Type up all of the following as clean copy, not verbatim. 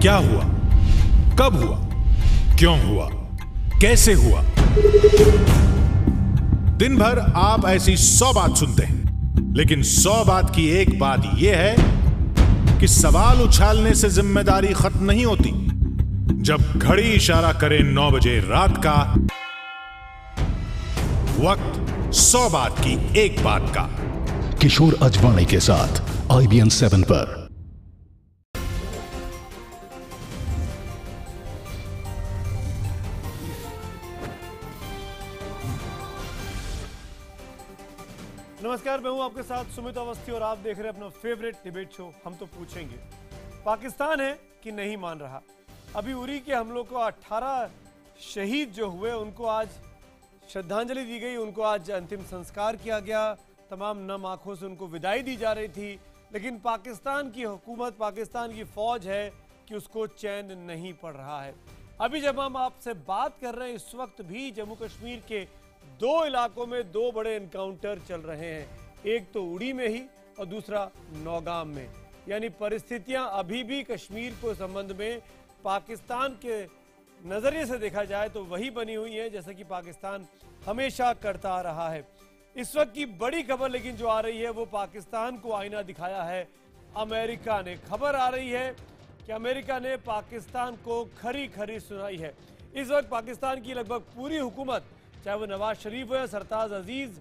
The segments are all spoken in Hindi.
क्या हुआ, कब हुआ, क्यों हुआ, कैसे हुआ। दिन भर आप ऐसी 100 बात सुनते हैं, लेकिन 100 बात की एक बात यह है कि सवाल उछालने से जिम्मेदारी खत्म नहीं होती। जब घड़ी इशारा करे 9 बजे रात का, वक्त 100 बात की एक बात का। किशोर अजवाणी के साथ IBN 7 पर। नमस्कार, मैं हूं आपके साथ सुमित अवस्थी और आप देख रहे हैं अपना फेवरेट डिबेट शो हम तो पूछेंगे। पाकिस्तान है कि नहीं मान रहा। अभी उरी के हमलों को 18 शहीद जो हुए उनको आज श्रद्धांजलि दी गई, उनको आज अंतिम संस्कार किया गया, तमाम नम आंखों से उनको विदाई दी जा रही थी। लेकिन पाकिस्तान की हुकूमत, पाकिस्तान की फौज है कि उसको चैन नहीं पड़ रहा है। अभी जब हम आपसे बात कर रहे हैं, इस वक्त भी जम्मू कश्मीर के 2 इलाकों में 2 बड़े एनकाउंटर चल रहे हैं। एक तो उड़ी में ही और दूसरा नौगाम में। यानी परिस्थितियां अभी भी कश्मीर को संबंध में पाकिस्तान के नजरिए से देखा जाए तो वही बनी हुई है जैसा कि पाकिस्तान हमेशा करता आ रहा है। इस वक्त की बड़ी खबर लेकिन जो आ रही है वो पाकिस्तान को आईना दिखाया है अमेरिका ने। खबर आ रही है कि अमेरिका ने पाकिस्तान को खरी खरी सुनाई है। इस वक्त पाकिस्तान की लगभग पूरी हुकूमत, चाहे वो नवाज शरीफ हो या सरताज अजीज,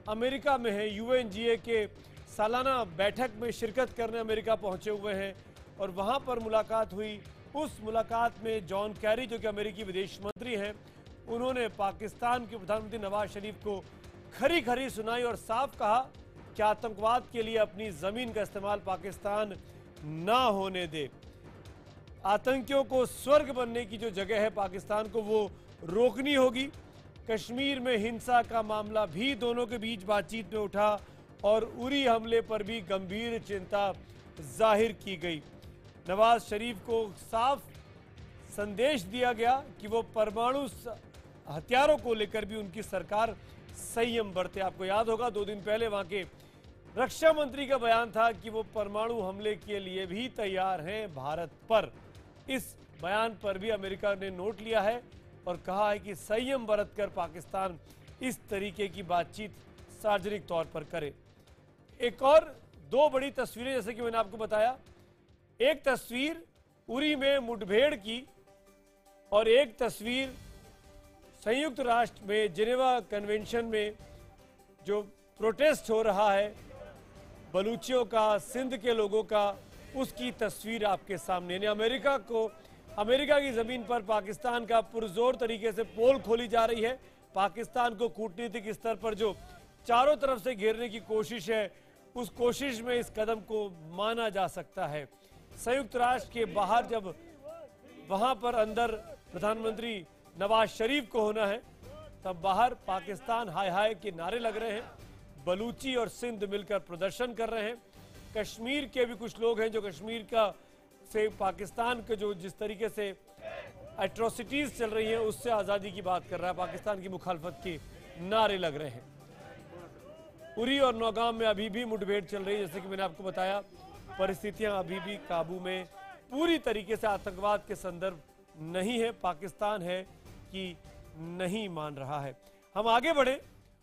अमेरिका में है। UNGA के सालाना बैठक में शिरकत करने अमेरिका पहुंचे हुए हैं और वहां पर मुलाकात हुई। उस मुलाकात में जॉन कैरी जो कि अमेरिकी विदेश मंत्री हैं, उन्होंने पाकिस्तान के प्रधानमंत्री नवाज शरीफ को खरी खरी सुनाई और साफ कहा कि आतंकवाद के लिए अपनी जमीन का इस्तेमाल पाकिस्तान ना होने दे। आतंकियों को स्वर्ग बनने की जो जगह है पाकिस्तान को, वो रोकनी होगी। कश्मीर में हिंसा का मामला भी दोनों के बीच बातचीत में उठा और उरी हमले पर भी गंभीर चिंता जाहिर की गई। नवाज शरीफ को साफ संदेश दिया गया कि वो परमाणु हथियारों को लेकर भी उनकी सरकार संयम बरते। आपको याद होगा 2 दिन पहले वहां के रक्षा मंत्री का बयान था कि वो परमाणु हमले के लिए भी तैयार हैं भारत पर। इस बयान पर भी अमेरिका ने नोट लिया है और कहा है कि संयम बरत कर पाकिस्तान इस तरीके की बातचीत सार्वजनिक तौर पर करे। एक और 2 बड़ी तस्वीरें जैसे कि मैंने आपको बताया, एक तस्वीर उरी में मुठभेड़ की और एक तस्वीर संयुक्त राष्ट्र में जिनेवा कन्वेंशन में जो प्रोटेस्ट हो रहा है बलूचियों का, सिंध के लोगों का, उसकी तस्वीर आपके सामने। यानी अमेरिका की जमीन पर पाकिस्तान का पुरजोर तरीके से पोल खोली जा रही है। पाकिस्तान को कूटनीतिक स्तर पर जो चारों तरफ से घेरने की कोशिश है, उस कोशिश में इस कदम को माना जा सकता है। संयुक्त राष्ट्र के बाहर जब वहां पर अंदर प्रधानमंत्री नवाज शरीफ को होना है, तब बाहर पाकिस्तान हाय हाय के नारे लग रहे हैं। बलूची और सिंध मिलकर प्रदर्शन कर रहे हैं। कश्मीर के भी कुछ लोग हैं जो कश्मीर का से पाकिस्तान के जो जिस तरीके से एट्रोसिटीज चल रही हैं उससे आज़ादी की बात कर रहा है, पाकिस्तान की मुखालफत के नारे लग रहे हैं। उरी और नौगाम में अभी भी मुठभेड़ चल रही है। जैसे कि मैंने आपको बताया, परिस्थितियां अभी भी काबू में पूरी तरीके से आतंकवाद के संदर्भ नहीं है। पाकिस्तान है कि नहीं मान रहा है। हम आगे बढ़े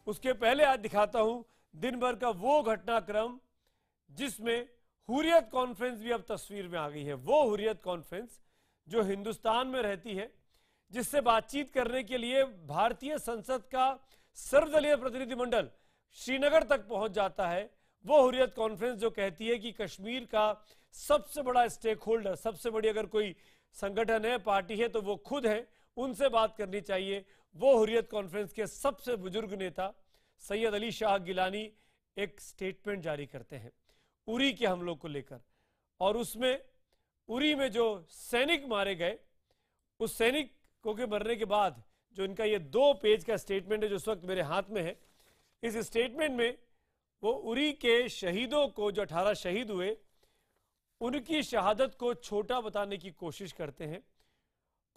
उसके पहले आज दिखाता हूं दिन भर का वो घटनाक्रम जिसमें हुर्रियत कॉन्फ्रेंस भी अब तस्वीर में आ गई है। वो हुर्रियत कॉन्फ्रेंस जो हिंदुस्तान में रहती है, जिससे बातचीत करने के लिए भारतीय संसद का सर्वदलीय प्रतिनिधिमंडल श्रीनगर तक पहुंच जाता है। वो हुर्रियत कॉन्फ्रेंस जो कहती है कि कश्मीर का सबसे बड़ा स्टेक होल्डर, सबसे बड़ी अगर कोई संगठन है, पार्टी है, तो वो खुद है, उनसे बात करनी चाहिए। वो हुर्रियत कॉन्फ्रेंस के सबसे बुजुर्ग नेता सैयद अली शाह गिलानी एक स्टेटमेंट जारी करते हैं उरी के हमलों को लेकर, और उसमें उरी में जो सैनिक मारे गए, उस सैनिकों के मरने के बाद जो इनका ये 2 पेज का स्टेटमेंट है जो इस वक्त मेरे हाथ में है, इस स्टेटमेंट में वो उरी के शहीदों को, जो 18 शहीद हुए, उनकी शहादत को छोटा बताने की कोशिश करते हैं,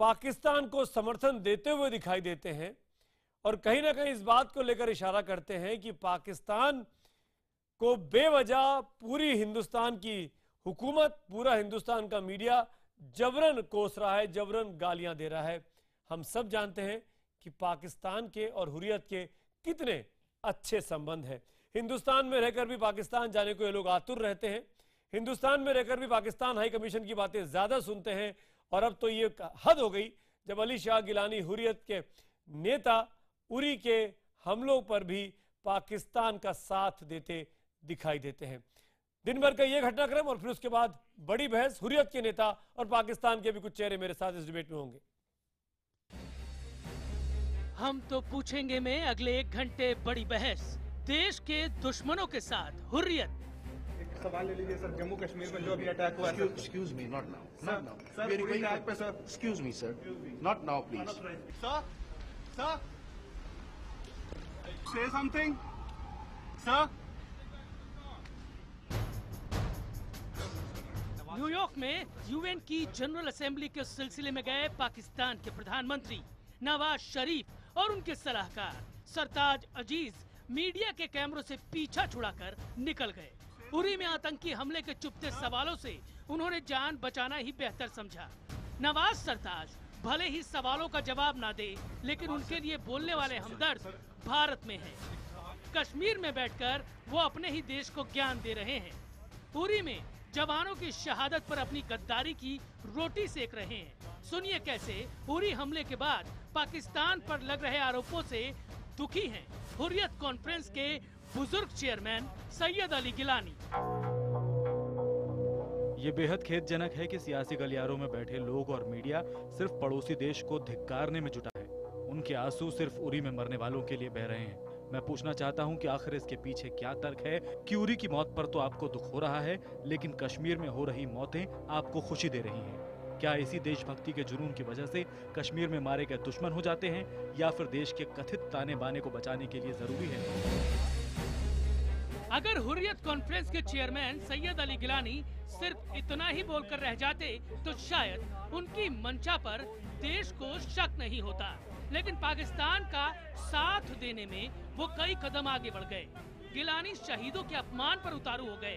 पाकिस्तान को समर्थन देते हुए दिखाई देते हैं और कहीं ना कहीं इस बात को लेकर इशारा करते हैं कि पाकिस्तान को बेवजह पूरी हिंदुस्तान की हुकूमत, पूरा हिंदुस्तान का मीडिया जबरन कोस रहा है, जबरन गालियां दे रहा है। हम सब जानते हैं कि पाकिस्तान के और हुर्रियत के कितने अच्छे संबंध हैं। हिंदुस्तान में रहकर भी पाकिस्तान जाने को ये लोग आतुर रहते हैं। हिंदुस्तान में रहकर भी पाकिस्तान हाई कमीशन की बातें ज्यादा सुनते हैं। और अब तो ये हद हो गई जब अली शाह गिलानी हुर्रियत के नेता उरी के हमलों पर भी पाकिस्तान का साथ देते दिखाई देते हैं। दिन भर का ये घटनाक्रम और फिर उसके बाद बड़ी बहस। हुर्रियत के नेता और पाकिस्तान के भी कुछ चेहरे मेरे साथ इस डिबेट में होंगे। हम तो पूछेंगे में अगले 1 घंटे बड़ी बहस देश के दुश्मनों के साथ हुर्रियत। एक सवाल ले लीजिए सर, जम्मू कश्मीर में जो अभी अटैक हुआ है। Excuse me, not now. Sir, Not now. sir, We are पूरी going attack पे to- sir. Excuse me, sir. Not now, please. Sir, sir, say something, sir. New York में यूएन की जनरल असेंबली के सिलसिले में गए पाकिस्तान के प्रधानमंत्री नवाज शरीफ और उनके सलाहकार सरताज अजीज मीडिया के कैमरों से पीछा छुड़ाकर निकल गए। उरी में आतंकी हमले के चुपते सवालों से उन्होंने जान बचाना ही बेहतर समझा। नवाज सरताज भले ही सवालों का जवाब ना दे, लेकिन उनके लिए बोलने वाले हमदर्द भारत में हैं। कश्मीर में बैठकर वो अपने ही देश को ज्ञान दे रहे हैं। उरी में जवानों की शहादत पर अपनी गद्दारी की रोटी सेक रहे हैं। सुनिए कैसे उरी हमले के बाद पाकिस्तान पर लग रहे आरोपों से दुखी हैं हुर्रियत कॉन्फ्रेंस के बुजुर्ग चेयरमैन सैयद अली गिलानी। ये बेहद खेदजनक है कि सियासी गलियारों में बैठे लोग और मीडिया सिर्फ पड़ोसी देश को धिक्कारने में जुटा है। उनके आंसू सिर्फ उरी में मरने वालों के लिए बह रहे हैं। मैं पूछना चाहता हूं कि आखिर इसके पीछे क्या तर्क है कि उरी की मौत पर तो आपको दुख हो रहा है, लेकिन कश्मीर में हो रही मौतें आपको खुशी दे रही हैं। क्या इसी देशभक्ति के जुनून की वजह से कश्मीर में मारे गए दुश्मन हो जाते हैं, या फिर देश के कथित ताने बाने को बचाने के लिए जरूरी है? अगर हुर्रियत कॉन्फ्रेंस के चेयरमैन सैयद अली गिलानी सिर्फ इतना ही बोलकर रह जाते तो शायद उनकी मंशा पर देश को शक नहीं होता, लेकिन पाकिस्तान का साथ देने में वो कई कदम आगे बढ़ गए। गिलानी शहीदों के अपमान पर उतारू हो गए।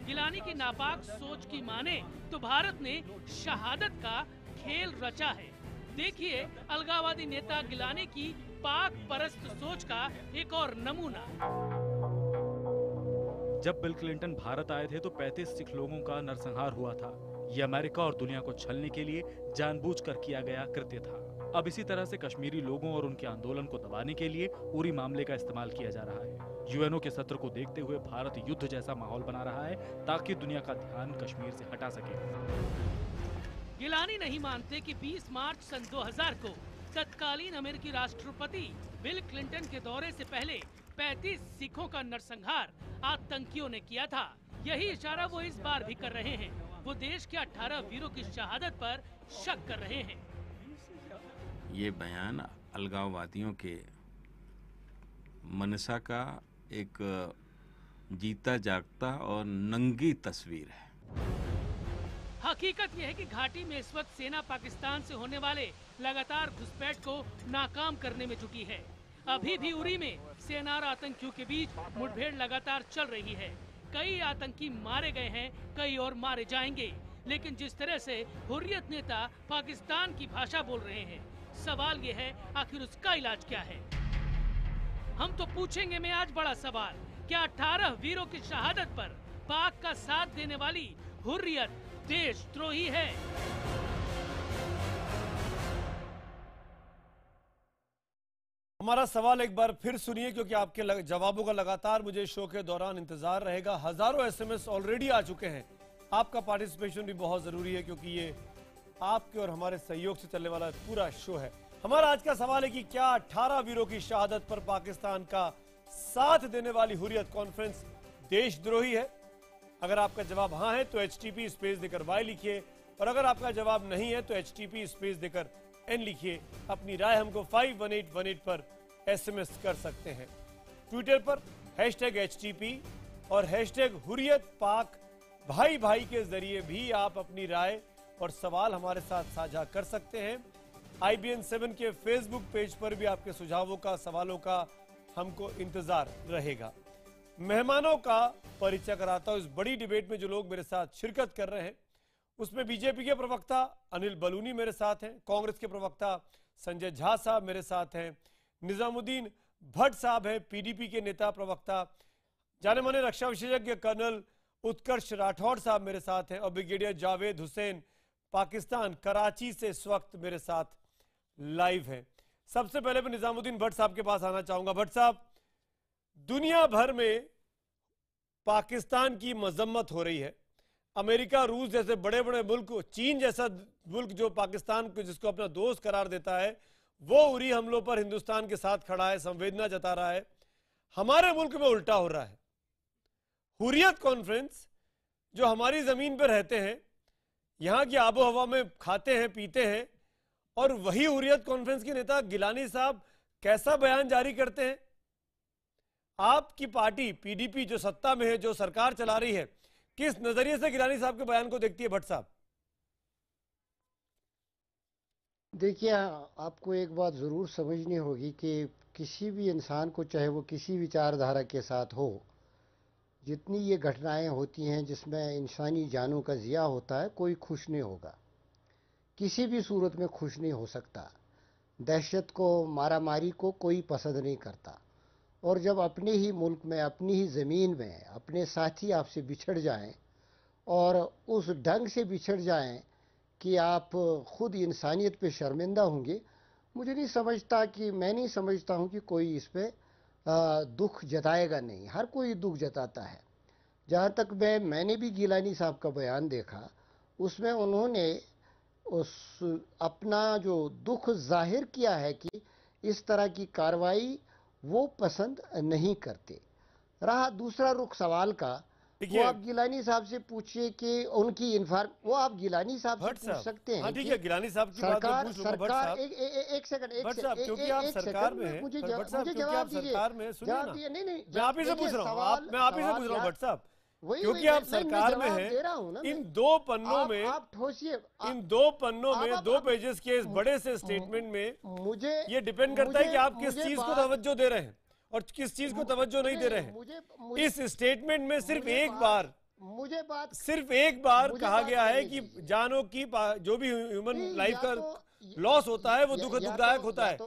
गिलानी की नापाक सोच की माने तो भारत ने शहादत का खेल रचा है। देखिए अलगाववादी नेता गिलानी की पाक परस्त सोच का एक और नमूना। जब बिल क्लिंटन भारत आए थे तो 35 सिख लोगों का नरसंहार हुआ था। ये अमेरिका और दुनिया को छलने के लिए जानबूझकर किया गया कृत्य था। अब इसी तरह से कश्मीरी लोगों और उनके आंदोलन को दबाने के लिए उरी मामले का इस्तेमाल किया जा रहा है। यूएनओ के सत्र को देखते हुए भारत युद्ध जैसा माहौल बना रहा है ताकि दुनिया का ध्यान कश्मीर से हटा सके। गिलानी नहीं मानते कि 20 मार्च सन 2000 को तत्कालीन अमेरिकी राष्ट्रपति बिल क्लिंटन के दौरे से पहले 35 सिखों का नरसंहार आतंकियों ने किया था। यही इशारा वो इस बार भी कर रहे हैं। वो देश के 18 वीरों की शहादत पर शक कर रहे हैं। ये बयान अलगाववादियों के मनसा का एक जीता जागता और नंगी तस्वीर है। हकीकत यह है कि घाटी में इस वक्त सेना पाकिस्तान से होने वाले लगातार घुसपैठ को नाकाम करने में जुटी है। अभी भी उरी में सेना और आतंकियों के बीच मुठभेड़ लगातार चल रही है। कई आतंकी मारे गए हैं, कई और मारे जाएंगे। लेकिन जिस तरह से हुर्रियत नेता पाकिस्तान की भाषा बोल रहे हैं, सवाल ये है आखिर उसका इलाज क्या है? हम तो पूछेंगे में आज बड़ा सवाल, क्या 18 वीरों की शहादत पर पाक का साथ देने वाली हुर्रियत देशद्रोही है? हमारा सवाल एक बार फिर सुनिए, क्योंकि आपके जवाबों का लगातार मुझे शो के दौरान इंतजार रहेगा। हजारों एसएमएस ऑलरेडी आ चुके हैं। आपका पार्टिसिपेशन भी बहुत जरूरी है, क्योंकि ये आपके और हमारे सहयोग से चलने वाला पूरा शो है। हमारा आज का सवाल है कि क्या 18 वीरों की शहादत पर पाकिस्तान का साथ देने वाली हुर्रियत कॉन्फ्रेंस देशद्रोही है? अगर आपका जवाब हाँ है तो HTP स्पेस देकर Y लिखिए, और अगर आपका जवाब नहीं है तो HTP स्पेस देकर N लिखिए। अपनी राय हमको 51818 पर SMS कर सकते हैं। ट्विटर पर #HTP और #हुर्रियत पाक भाई भाई के जरिए भी आप अपनी राय और सवाल हमारे साथ साझा कर सकते हैं। IBN 7 के फेसबुक पेज पर भी आपके सुझावों का, सवालों का हमको इंतजार रहेगा। मेहमानों का परिचय कराता हूं। इस बड़ी डिबेट में जो लोग मेरे साथ शिरकत कर रहे हैं उसमें बीजेपी के प्रवक्ता अनिल बलूनी मेरे साथ हैं, कांग्रेस के प्रवक्ता संजय झा साहब मेरे साथ हैं, निजामुद्दीन भट्ट साहब हैं पीडीपी के नेता प्रवक्ता, जाने माने रक्षा विशेषज्ञ कर्नल उत्कर्ष राठौड़ साहब मेरे साथ हैं और ब्रिगेडियर जावेद हुसैन पाकिस्तान कराची से इस वक्त मेरे साथ लाइव है। सबसे पहले मैं निजामुद्दीन भट्ट साहब के पास आना चाहूंगा। भट्ट साहब, दुनिया भर में पाकिस्तान की मजम्मत हो रही है। अमेरिका, रूस जैसे बड़े बड़े मुल्क, चीन जैसा मुल्क जो पाकिस्तान को जिसको अपना दोस्त करार देता है, वो उरी हमलों पर हिंदुस्तान के साथ खड़ा है, संवेदना जता रहा है। हमारे मुल्क में उल्टा हो रहा है। हुर्रियत कॉन्फ्रेंस जो हमारी जमीन पर रहते हैं, यहां की आबो हवा में खाते हैं पीते हैं, और वही हुर्रियत कॉन्फ्रेंस के नेता गिलानी साहब कैसा बयान जारी करते हैं। आपकी पार्टी पीडीपी जो सत्ता में है, जो सरकार चला रही है, किस नजरिए से गिलानी साहब के बयान को देखती है भट्ट साहब? देखिए, आपको एक बात जरूर समझनी होगी कि किसी भी इंसान को, चाहे वो किसी विचारधारा के साथ हो, जितनी ये घटनाएं होती हैं जिसमें इंसानी जानों का ज़िया होता है, कोई खुश नहीं होगा, किसी भी सूरत में खुश नहीं हो सकता। दहशत को, मारामारी को कोई पसंद नहीं करता। और जब अपने ही मुल्क में, अपनी ही ज़मीन में अपने साथी आपसे बिछड़ जाएं और उस ढंग से बिछड़ जाएं कि आप खुद इंसानियत पे शर्मिंदा होंगे, मुझे नहीं समझता कि, मैं नहीं समझता हूं कि कोई इस पे दुख जताएगा नहीं। हर कोई दुख जताता है। जहाँ तक मैंने भी गिलानी साहब का बयान देखा, उसमें उन्होंने उस अपना जो दुख जाहिर किया है कि इस तरह की कार्रवाई वो पसंद नहीं करते। रहा दूसरा रुख सवाल का, वो आप गिलानी साहब से पूछिए कि उनकी वो आप गिलानी साहब से पूछ सकते हैं। हाँ ठीक है, गिलानी साहब की बात मैं पूछ लूंगा। भट्ट साहब, एक सेकंड, क्योंकि आप सरकार में हैं, मुझे जवाब दीजिए। जवाब दिए, नहीं, मैं आप ही से पूछ रहा हूँ, मैं आप ही से पूछ रहा हूँ भट्ट साहब, क्योंकि आप सरकार में हैं। इन दो पन्नों में, आप ठोसिए, इन दो पन्नों में, 2 पेजेस के इस बड़े से स्टेटमेंट में मुझे ये डिपेंड करता है कि आप किस चीज को तवज्जो दे रहे हैं और किस चीज को तवज्जो नहीं दे रहे हैं। इस स्टेटमेंट में सिर्फ एक बार कहा गया है कि जानों की, जो भी ह्यूमन लाइफ का लॉस होता है वो दुखदायक होता है।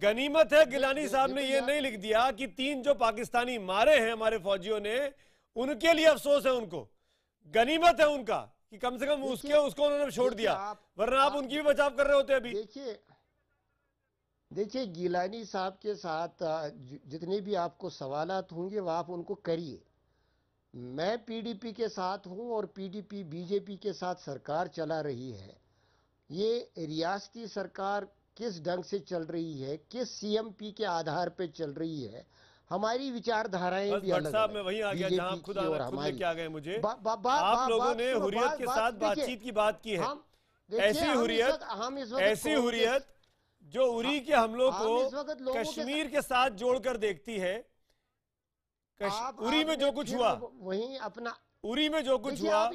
गनीमत है गिलानी साहब ने ये नहीं लिख दिया कि 3 जो पाकिस्तानी मारे हैं हमारे फौजियों ने, उनके लिए अफसोस है उनको, गनीमत है उनका कि कम से कम उसको उन्होंने छोड़ दिया, वरना आप उनकी भी बचाव कर रहे होते अभी। देखिए, गिलानी साहब के साथ जितने भी आपको सवालात होंगे वो आप उनको करिए। मैं पीडीपी के साथ हूं और पीडीपी बीजेपी के साथ सरकार चला रही है। ये रियासती सरकार किस ढंग से चल रही है, किस सीएमपी के आधार पे चल रही है, हमारी विचारधाराएं भी अलग है। मैं वहीं आ गया जहां खुद लेके आ गए मुझे। आप लोगों ने हुर्रियत के साथ बातचीत की बात की है। ऐसी हुर्रियत जो उरी के हमलों को कश्मीर के साथ जोड़कर देखती है। उरी में जो कुछ हुआ, वहीं अपना उरी में जो कुछ हुआ,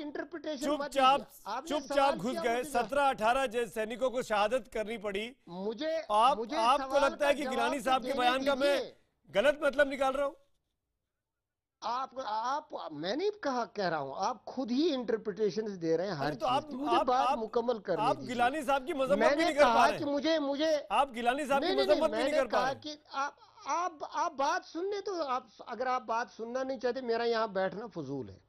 चुपचाप घुस गए, 17-18 सैनिकों को शहादत करनी पड़ी। आपको लगता है कि गिलानी साहब के बयान का मैं गलत मतलब निकाल रहा हूं? मैं नहीं कह रहा हूं, आप खुद ही इंटरप्रिटेशंस दे रहे हैं हर चीज की। मुझे बात मुकम्मल करने दीजिए। आप गिलानी साहब की मजम्मत भी नहीं कर पा रहे। कि मुझे आप गिलानी साहब की मजम्मत भी नहीं कर पा रहे। कि आप बात सुनने, तो आप अगर आप बात सुनना नहीं चाहते, मेरा यहाँ बैठना फजूल है।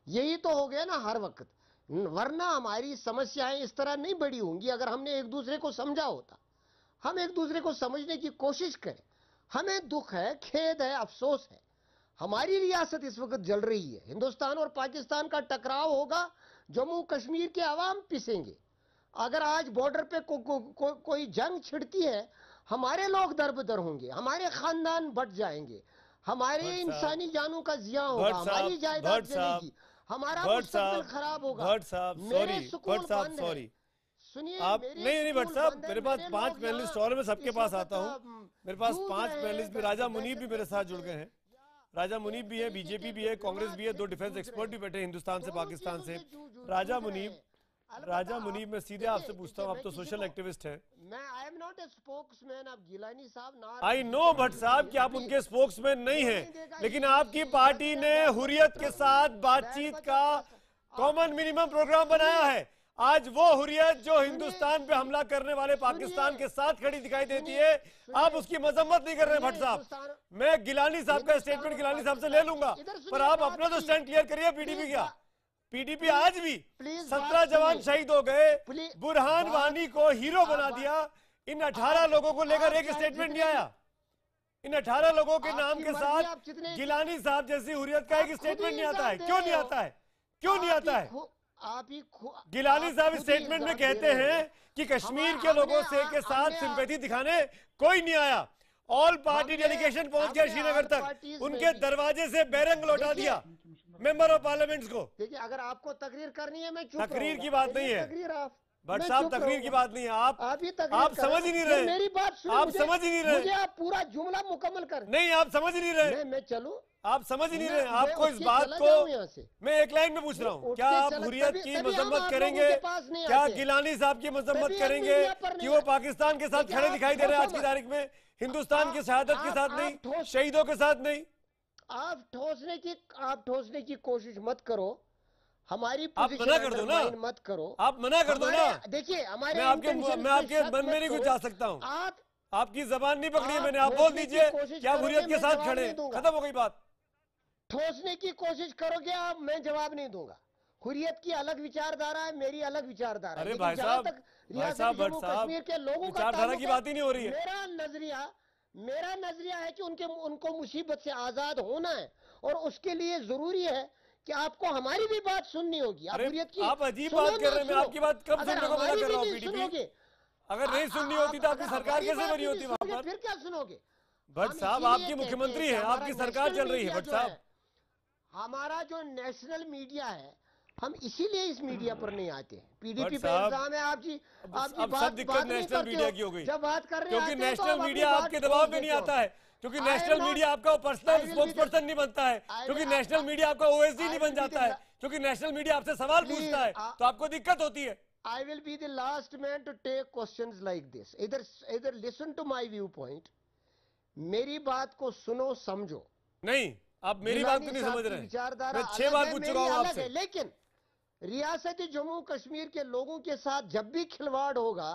यही तो हो गया ना हर वक्त, वरना हमारी समस्याएं इस तरह नहीं बड़ी होंगी अगर हमने एक दूसरे को समझा होता। हम एक दूसरे को समझने की कोशिश करें। हमें दुख है, खेद है, अफसोस है। हमारी रियासत इस वक्त जल रही है। हिंदुस्तान और पाकिस्तान का टकराव होगा, जम्मू कश्मीर के अवाम पिसेंगे। अगर आज बॉर्डर पे कोई जंग छिड़ती है, हमारे लोग दरबदर होंगे, हमारे खानदान बट जाएंगे, हमारे इंसानी जानों का जिया होगा, हमारी जायदाद जलेगी, हमारा मुस्तकबिल खराब होगा। मेरे सुकून बंद है। सुनिए, आप नहीं भट्ट साहब, मेरे पास 5 पैनलिस्ट और, मैं सबके पास आता हूँ। मेरे पास 5 पैनलिस्ट भी, राजा मुनीब भी मेरे साथ जुड़ गए हैं। राजा मुनीब भी है, बीजेपी भी है, कांग्रेस भी है, 2 डिफेंस एक्सपर्ट भी बैठे हिंदुस्तान से, पाकिस्तान से। राजा मुनीब मैं सीधे आपसे पूछता हूँ, आप तो सोशल एक्टिविस्ट हैं। I am not a spokesman of Gilani sahab. I no Bhatt साहब कि आप उनके स्पोक्समैन नहीं हैं, लेकिन आपकी पार्टी ने हुर्रियत के साथ बातचीत का कॉमन मिनिमम प्रोग्राम बनाया है। आज वो हुर्रियत जो हिंदुस्तान पे हमला करने वाले पाकिस्तान के साथ खड़ी दिखाई देती है, आप उसकी मजम्मत नहीं कर रहे भट्ट साहब। मैं गिलानी साहब का स्टेटमेंट गिलानी साहब से ले लूंगा, पर आप अपना तो स्टैंड क्लियर करिए। पीडीपी क्या, पीडीपी आज भी 17 जवान शहीद हो गए, बुरहान वानी को हीरो बना दिया। इन 18 लोगों को लेकर एक स्टेटमेंट नहीं आया। इन 18 लोगों के नाम के साथ गिलानी साहब जैसी हुर्रियत का एक स्टेटमेंट नहीं आता है। क्यों नहीं आता है? क्यों नहीं आता है? गिलानी साहब स्टेटमेंट में कहते हैं कि कश्मीर के लोगों से के साथ सिंपैथी दिखाने कोई नहीं आया। ऑल पार्टी डेलीगेशन पहुंच गया श्रीनगर तक, उनके दरवाजे से बैरंग लौटा दिया मेंबर ऑफ पार्लियामेंट को। देखिए, अगर आपको तकरीर करनी है, मैं चुप तकरीर की बात नहीं है भट्ट साहब, तकरीर की बात नहीं है। आप समझ ही नहीं रहे, मेरी बात सुनिए, आप समझ ही नहीं रहे। मुझे आप पूरा जुमला मुकम्मल कर। नहीं, आप समझ ही नहीं रहे। मैं चलूं? आप समझ ही नहीं रहे। आपको इस बात को मैं एक लाइन में पूछ रहा हूँ, क्या आप हुर्रियत की मजम्मत करेंगे? क्या गिलानी साहब की मजम्मत करेंगे कि वो पाकिस्तान के साथ खड़े दिखाई दे रहे हैं आज की तारीख में, हिंदुस्तान की शहादत के साथ नहीं, शहीदों के साथ नहीं? आप ठोसने की कोशिश मत करो, हमारी आप मना कर दो ना, मत करो, आप मना कर दो ना। देखिए, हमारे मैं आपके मन में नहीं कुछ जा सकता हूँ। आपकी जबान नहीं पकड़ी है मैंने, आप बोल दीजिए क्या हुर्रियत के साथ खड़े, खत्म हो गई बात। ठोसने की कोशिश करोगे आप, मैं जवाब नहीं दूंगा। हुर्रियत की अलग विचारधारा है, मेरी अलग विचारधारा है। अरे भाई साहब, जम्मू कश्मीर के लोगों का विचारधारा की बात ही नहीं हो रही है। मेरा नजरिया है कि उनको मुसीबत से आजाद होना है, और उसके लिए जरूरी है कि आपको हमारी भी बात सुननी होगी। आप अजीब बात कर रहे हैं, मैं आपकी बात कब सुनने को मना कर रहा हूँ? पीडीपी अगर नहीं सुननी होती तो आपकी सरकार कैसे बनी होती वहां पर? फिर क्या सुनोगे? भट्ट साहब, आपकी मुख्यमंत्री है, आपकी सरकार चल रही है। भट्ट साहब, हमारा जो नेशनल मीडिया है, हम इसीलिए इस मीडिया पर नहीं आते। पीडीपी पे इल्जाम है आपकी सब दिक्कत नेशनल मीडिया की हो गई, जब बात कर रहे हैं, क्योंकि नेशनल मीडिया आपके दबाव में नहीं आता है, क्योंकि नेशनल मीडिया आपका पर्सनल स्पोक्स पर्सन नहीं बनता है, क्योंकि नेशनल मीडिया आपका ओएसडी नहीं बन जाता है, क्योंकि नेशनल मीडिया आपसे सवाल पूछता है, तो आपको दिक्कत होती है। I will be the last man to take questions like this. Either listen to my viewpoint. मेरी बात को सुनो, समझो। नहीं, आप मेरी बात को नहीं समझ रहे। मैं 6 बार पूछ चुका हूं आपसे। लेकिन रियासती जम्मू कश्मीर के लोगों के साथ जब भी खिलवाड़ होगा,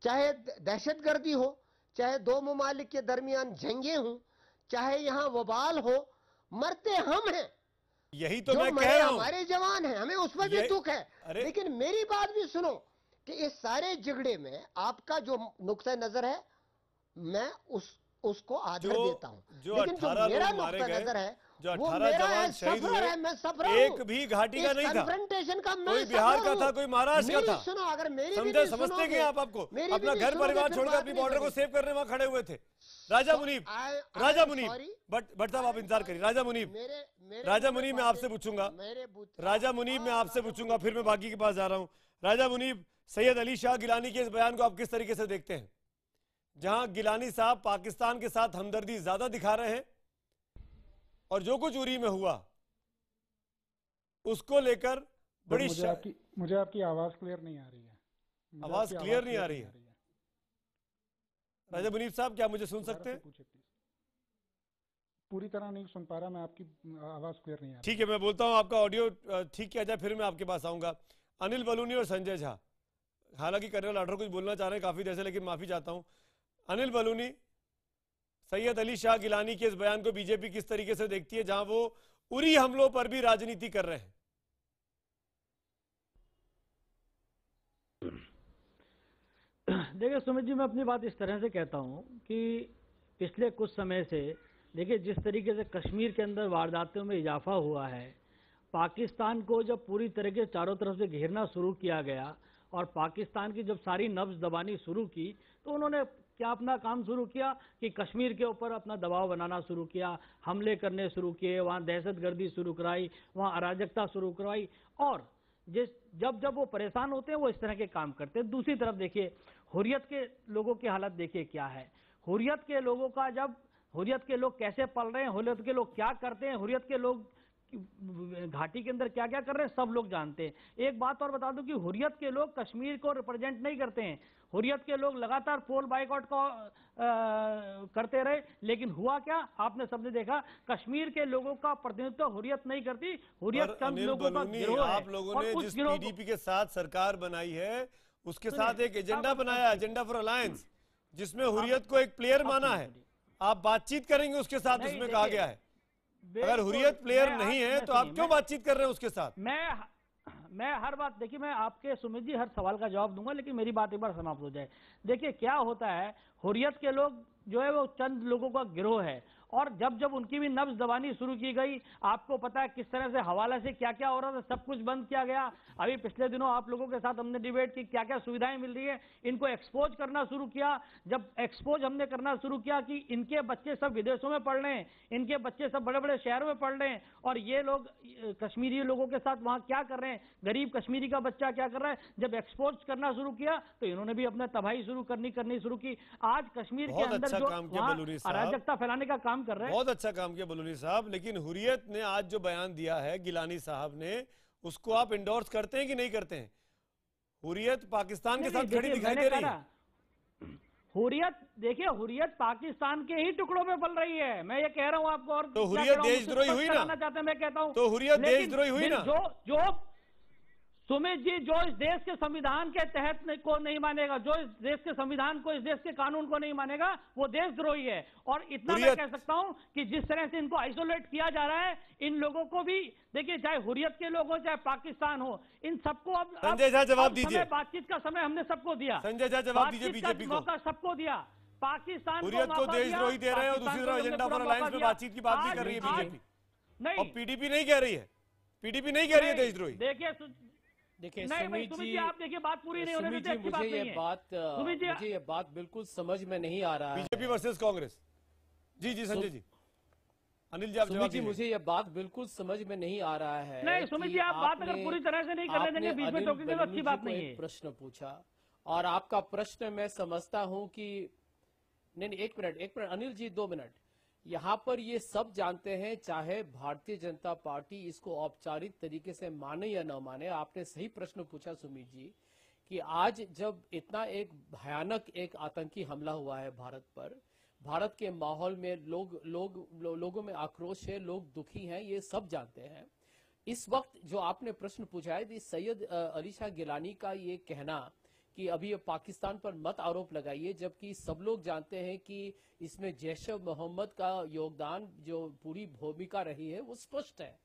चाहे दहशतगर्दी हो, चाहे दो ममालिक के दरमियान जंगे हों, चाहे यहाँ वबाल हो, मरते हम हैं। यही तो मैं कह रहा हूं। हमारे जवान हैं, हमें उस पर भी दुख है। लेकिन मेरी बात भी सुनो कि इस सारे झगड़े में आपका जो नुक्ता नजर है, मैं उसको आदर देता हूं। लेकिन जो मेरा नुक्ता नजर है, जो 18 जवान शहीद हुए, एक भी घाटी का नहीं था, कन्फ्रंटेशन का कोई बिहार का था, कोई महाराष्ट्र का था। सुनो, अगर मेरी समझे, समझते क्या आप? आपको अपना घर परिवार छोड़कर अपनी बॉर्डर को सेव करने वहां खड़े हुए थे। राजा मुनीब, भट्ट साहब आप इंतजार करिए। राजा मुनीब मैं आपसे पूछूंगा, राजा मुनीब मैं आपसे पूछूंगा, फिर मैं बाकी के पास जा रहा हूँ। राजा मुनीब, सैयद अली शाह गिलानी के इस बयान को आप किस तरीके से देखते हैं, जहां गिलानी साहब पाकिस्तान के साथ हमदर्दी ज्यादा दिखा रहे हैं और जो कुछ उरी में हुआ उसको लेकर बड़ी मुझे आपकी आवाज क्लियर नहीं आ रही है। आवाज क्लियर नहीं आ रही है? राजा मुनीब साहब, क्या मुझे सुन सकते हैं? पूरी तरह नहीं सुन पा रहा मैं, आपकी आवाज क्लियर नहीं आ रही। ठीक है, मैं बोलता हूं आपका ऑडियो ठीक किया जाए, फिर मैं आपके पास आऊंगा। अनिल बलूनी और संजय झा, हालांकि कर्नल लाठर कुछ बोलना चाह रहे हैं काफी देर से, लेकिन माफी चाहता हूं। अनिल बलूनी, सैयद अली शाह गिलानी के इस बयान को बीजेपी किस तरीके से देखती है, जहां वो उरी हमलों पर भी राजनीति कर रहे हैं? देखिए सुमित जी, मैं अपनी बात इस तरह से कहता हूं कि पिछले कुछ समय से देखिए जिस तरीके से कश्मीर के अंदर वारदातों में इजाफा हुआ है, पाकिस्तान को जब पूरी तरह के चारों तरफ से घेरना शुरू किया गया और पाकिस्तान की जब सारी नब्ज दबानी शुरू की, तो उन्होंने क्या अपना काम शुरू किया कि कश्मीर के ऊपर अपना दबाव बनाना शुरू किया, हमले करने शुरू किए, वहाँ दहशतगर्दी शुरू कराई, वहाँ अराजकता शुरू करवाई, और जब वो परेशान होते हैं वो इस तरह के काम करते हैं। दूसरी तरफ देखिए हुर्रियत के लोगों की हालत देखिए क्या है। हुर्रियत के लोगों का, जब हुर्रियत के लोग कैसे पल रहे हैं, हुर्रियत के लोग क्या करते हैं, हुर्रियत के लोग घाटी के अंदर क्या क्या कर रहे हैं सब लोग जानते हैं। एक बात और बता दूं कि हुर्रियत के लोग कश्मीर को रिप्रेजेंट नहीं करते हैं। हुर्रियत के लोग लगातार पोल बाइकआउट को करते रहे, लेकिन हुआ क्या आपने सबने देखा, कश्मीर के लोगों का प्रतिनिधित्व हुर्रियत नहीं करती। हुर्रियत चंद लोगों का गिरोह है। आप लोगों ने जिस पीडीपी के साथ सरकार बनाई है उसके साथ एक एजेंडा बनाया, एजेंडा फॉर अलायंस, जिसमें हुर्रियत को एक प्लेयर माना है। आप बातचीत करेंगे उसके साथ, उसमें कहा गया है। अगर हुर्रियत प्लेयर नहीं है तो आप क्यों बातचीत कर रहे हैं उसके साथ? मैं हर बात, देखिए मैं आपके सुमित जी हर सवाल का जवाब दूंगा, लेकिन मेरी बात एक बार समाप्त हो जाए। देखिए क्या होता है, हुर्रियत के लोग जो है वो चंद लोगों का गिरोह है, और जब जब उनकी भी नब्ज दबानी शुरू की गई, आपको पता है किस तरह से हवाला से क्या क्या हो रहा था, सब कुछ बंद किया गया। अभी पिछले दिनों आप लोगों के साथ हमने डिबेट की, क्या क्या सुविधाएं मिल रही है, इनको एक्सपोज करना शुरू किया। जब एक्सपोज हमने करना शुरू किया कि इनके बच्चे सब विदेशों में पढ़ रहे हैं, इनके बच्चे सब बड़े बड़े शहरों में पढ़ रहे हैं, और ये लोग कश्मीरी लोगों के साथ वहां क्या कर रहे हैं, गरीब कश्मीरी का बच्चा क्या कर रहा है, जब एक्सपोज करना शुरू किया तो इन्होंने भी अपना तबाही करनी शुरू की। आज कश्मीर के अंदर जो अराजकता फैलाने का काम कर रहे हैं, बहुत अच्छा काम किया बलूनी साहब। लेकिन हुर्रियत ने आज जो बयान दिया है गिलानी साहब ने, उसको आप इंडोर्स करते हैं कि नहीं करते हैं? हुर्रियत पाकिस्तान के साथ खड़ी दिखाई दे रही है। हुर्रियत, देखिए हुर्रियत पाकिस्तान के ही टुकड़ों में पल रही है, मैं ये कह रहा हूं आपको। और तो हुर्रियत देशद्रोही हुई ना? चाहते हैं, मैं कहता हूं तो हुर्रियत देशद्रोही हुई ना? जो सुमित जी, जो इस देश के संविधान के तहत को नहीं मानेगा, जो इस देश के संविधान को, इस देश के कानून को नहीं मानेगा, वो देशद्रोही है। और इतना मैं कह सकता हूं कि जिस तरह से इनको आइसोलेट किया जा रहा है, इन लोगों को भी देखिए, चाहे हुर्रियत के लोग हो चाहे पाकिस्तान हो, इन सबको अब संजय झा जवाब दीजिए। बातचीत का समय हमने सबको दिया। संजय झा जवाब दीजिए। बीजेपी को मौका सबको दिया, पाकिस्तान हुर्रियत को देशद्रोही दे रहे हैं, और दूसरी तरफ एजेंडा फॉर अलायंस में बातचीत की बात भी कर रही है बीजेपी। नहीं, और पीडीपी नहीं कह रही है, पीडीपी नहीं कह रही है देशद्रोही। देखिए सुमित जी, आप देखिए बात पूरी नहीं होने देते, अच्छी बात नहीं है। मुझे ये बात बिल्कुल समझ में नहीं आ रहा है। BJP versus Congress. जी संजय जी, अनिल जी आप जवाब दीजिए। मुझे ये बात बिल्कुल समझ में नहीं आ रहा है। नहीं सुमित जी, आप बात अगर पूरी तरह से नहीं करने देंगे, बीच में टोकेंगे तो अच्छी बात नहीं है। प्रश्न पूछा, और आपका प्रश्न मैं समझता हूं कि नहीं, एक मिनट अनिल जी, 2 मिनट। यहाँ पर ये सब जानते हैं, चाहे भारतीय जनता पार्टी इसको औपचारिक तरीके से माने या न माने। आपने सही प्रश्न पूछा सुमित जी, कि आज जब इतना एक भयानक एक आतंकी हमला हुआ है भारत पर, भारत के माहौल में लोगों में आक्रोश है, लोग दुखी हैं, ये सब जानते हैं। इस वक्त जो आपने प्रश्न पूछा है, सैयद अली शाह गिलानी का ये कहना कि अभी ये पाकिस्तान पर मत आरोप लगाइए, जबकि सब लोग जानते हैं कि इसमें जैश ए मोहम्मद का योगदान, जो पूरी भूमिका रही है, वो स्पष्ट है।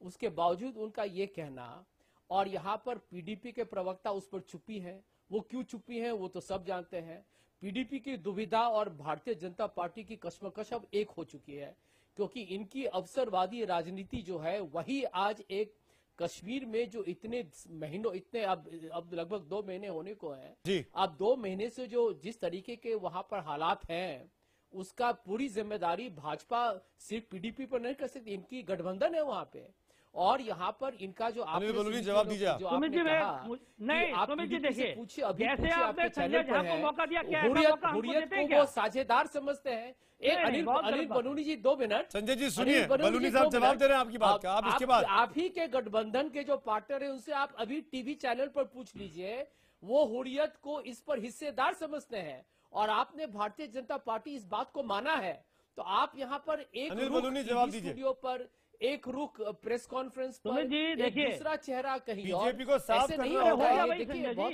उसके बावजूद उनका ये कहना, और यहाँ पर पीडीपी के प्रवक्ता उस पर चुप्पी है। वो क्यों चुप्पी है वो तो सब जानते हैं। पीडीपी की दुविधा और भारतीय जनता पार्टी की कश्मकश अब एक हो चुकी है, क्योंकि इनकी अवसरवादी राजनीति जो है वही आज एक कश्मीर में जो इतने महीनों, इतने अब लगभग 2 महीने होने को हैं, अब 2 महीने से जो जिस तरीके के वहां पर हालात हैं, उसका पूरी जिम्मेदारी भाजपा सिर्फ पीडीपी पर नहीं कर सकती, इनकी गठबंधन है वहां पे। और यहाँ पर इनका जो आपने जवाब दीजिए। सुमित जी, नहीं सुमित जी देखिए, जैसे आपने संजय झा को मौका दिया, क्या हुर्रियत को वो साझेदार समझते हैं। अनिल बलूनी जी, 2 मिनट। संजय जी सुनिए, बलूनी साहब जवाब दे रहे हैं आपकी बात का। आप इसके बाद आप ही के गठबंधन के जो पार्टनर है उनसे आप अभी टीवी चैनल पर पूछ लीजिए, वो हुर्रियत को इस पर हिस्सेदार समझते हैं, और आपने भारतीय जनता पार्टी इस बात को माना है। तो आप यहाँ पर एक स्टूडियो पर, एक रुख प्रेस कॉन्फ्रेंस पर, देखिए दूसरा चेहरा कहीं और, बीजेपी को साफ नहीं होगा।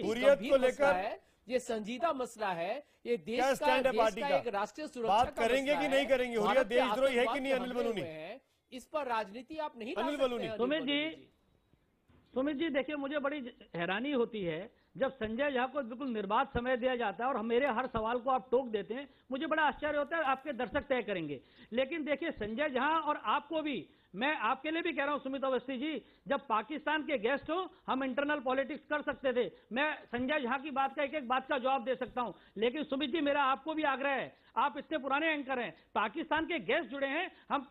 हुर्रियत को लेकर ये संजीदा मसला है, ये देश का एक राष्ट्रीय सुरक्षा बात करेंगे कि नहीं करेंगे? हुर्रियत देशद्रोही है कि नहीं? अनिल बलूनी, इस पर राजनीति आप नहीं। अनिल बलूनी, सुमित जी देखिए, मुझे बड़ी हैरानी होती है जब संजय झा को बिल्कुल निर्बाध समय दिया जाता है और मेरे हर सवाल को आप टोक देते हैं। मुझे बड़ा आश्चर्य होता है, आपके दर्शक तय करेंगे। लेकिन देखिए संजय झा, और आपको भी, मैं आपके लिए भी कह रहा हूं सुमित अवस्थी जी, जब पाकिस्तान के गेस्ट हो हम इंटरनल पॉलिटिक्स कर सकते थे। मैं संजय झा की बात का एक बात का जवाब दे सकता हूं, लेकिन सुमित जी मेरा आपको भी आग्रह है, आप इतने पुराने एंकर हैं, पाकिस्तान के गेस्ट जुड़े हैं, हम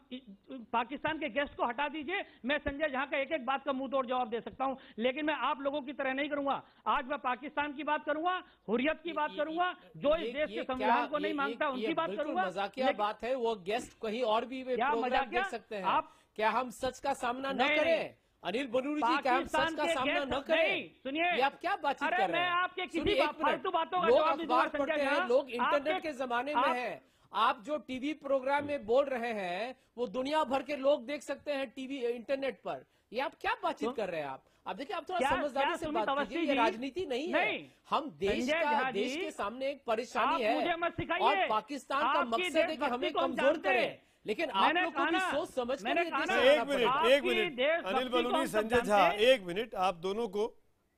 पाकिस्तान के गेस्ट को हटा दीजिए। मैं संजय झा का एक बात का मुंह तोड़ जवाब दे सकता हूं, लेकिन मैं आप लोगों की तरह नहीं करूंगा। आज मैं पाकिस्तान की बात करूंगा, हुर्रियत की बात करूंगा, जो इस देश के संविधान को नहीं मानता उनकी बात करूंगा। मजाकिया बात है, वो गेस्ट कहीं और भी क्या मजाकिया देख सकते हैं। आप क्या हम सच का सामना न करें? अनिल बलूनी जी, क्या हम सच का सामना न करें? सुनिए, ये आप क्या बातचीत कर रहे हैं? मैं आपके किसी सुनिए, एक मिनट। फालतू बातों का लोग जवाब नहीं दूंगा, अखबार पढ़ते संजय हैं, झा। लोग इंटरनेट आपके- के जमाने में हैं। आप जो टीवी प्रोग्राम में बोल रहे हैं वो दुनिया भर के लोग देख सकते हैं टीवी इंटरनेट पर। ये आप क्या बातचीत कर रहे हैं? आप देखिए, आप थोड़ा समझदारी से बात कीजिए। ये राजनीति नहीं है। हम देश के सामने एक परेशानी है और पाकिस्तान का मकसद है कि हमें कमजोर करें, लेकिन आप लोग को भी सोच समझ कर एक मिनट अनिल बलूनी, संजय झा, एक मिनट। आप दोनों को,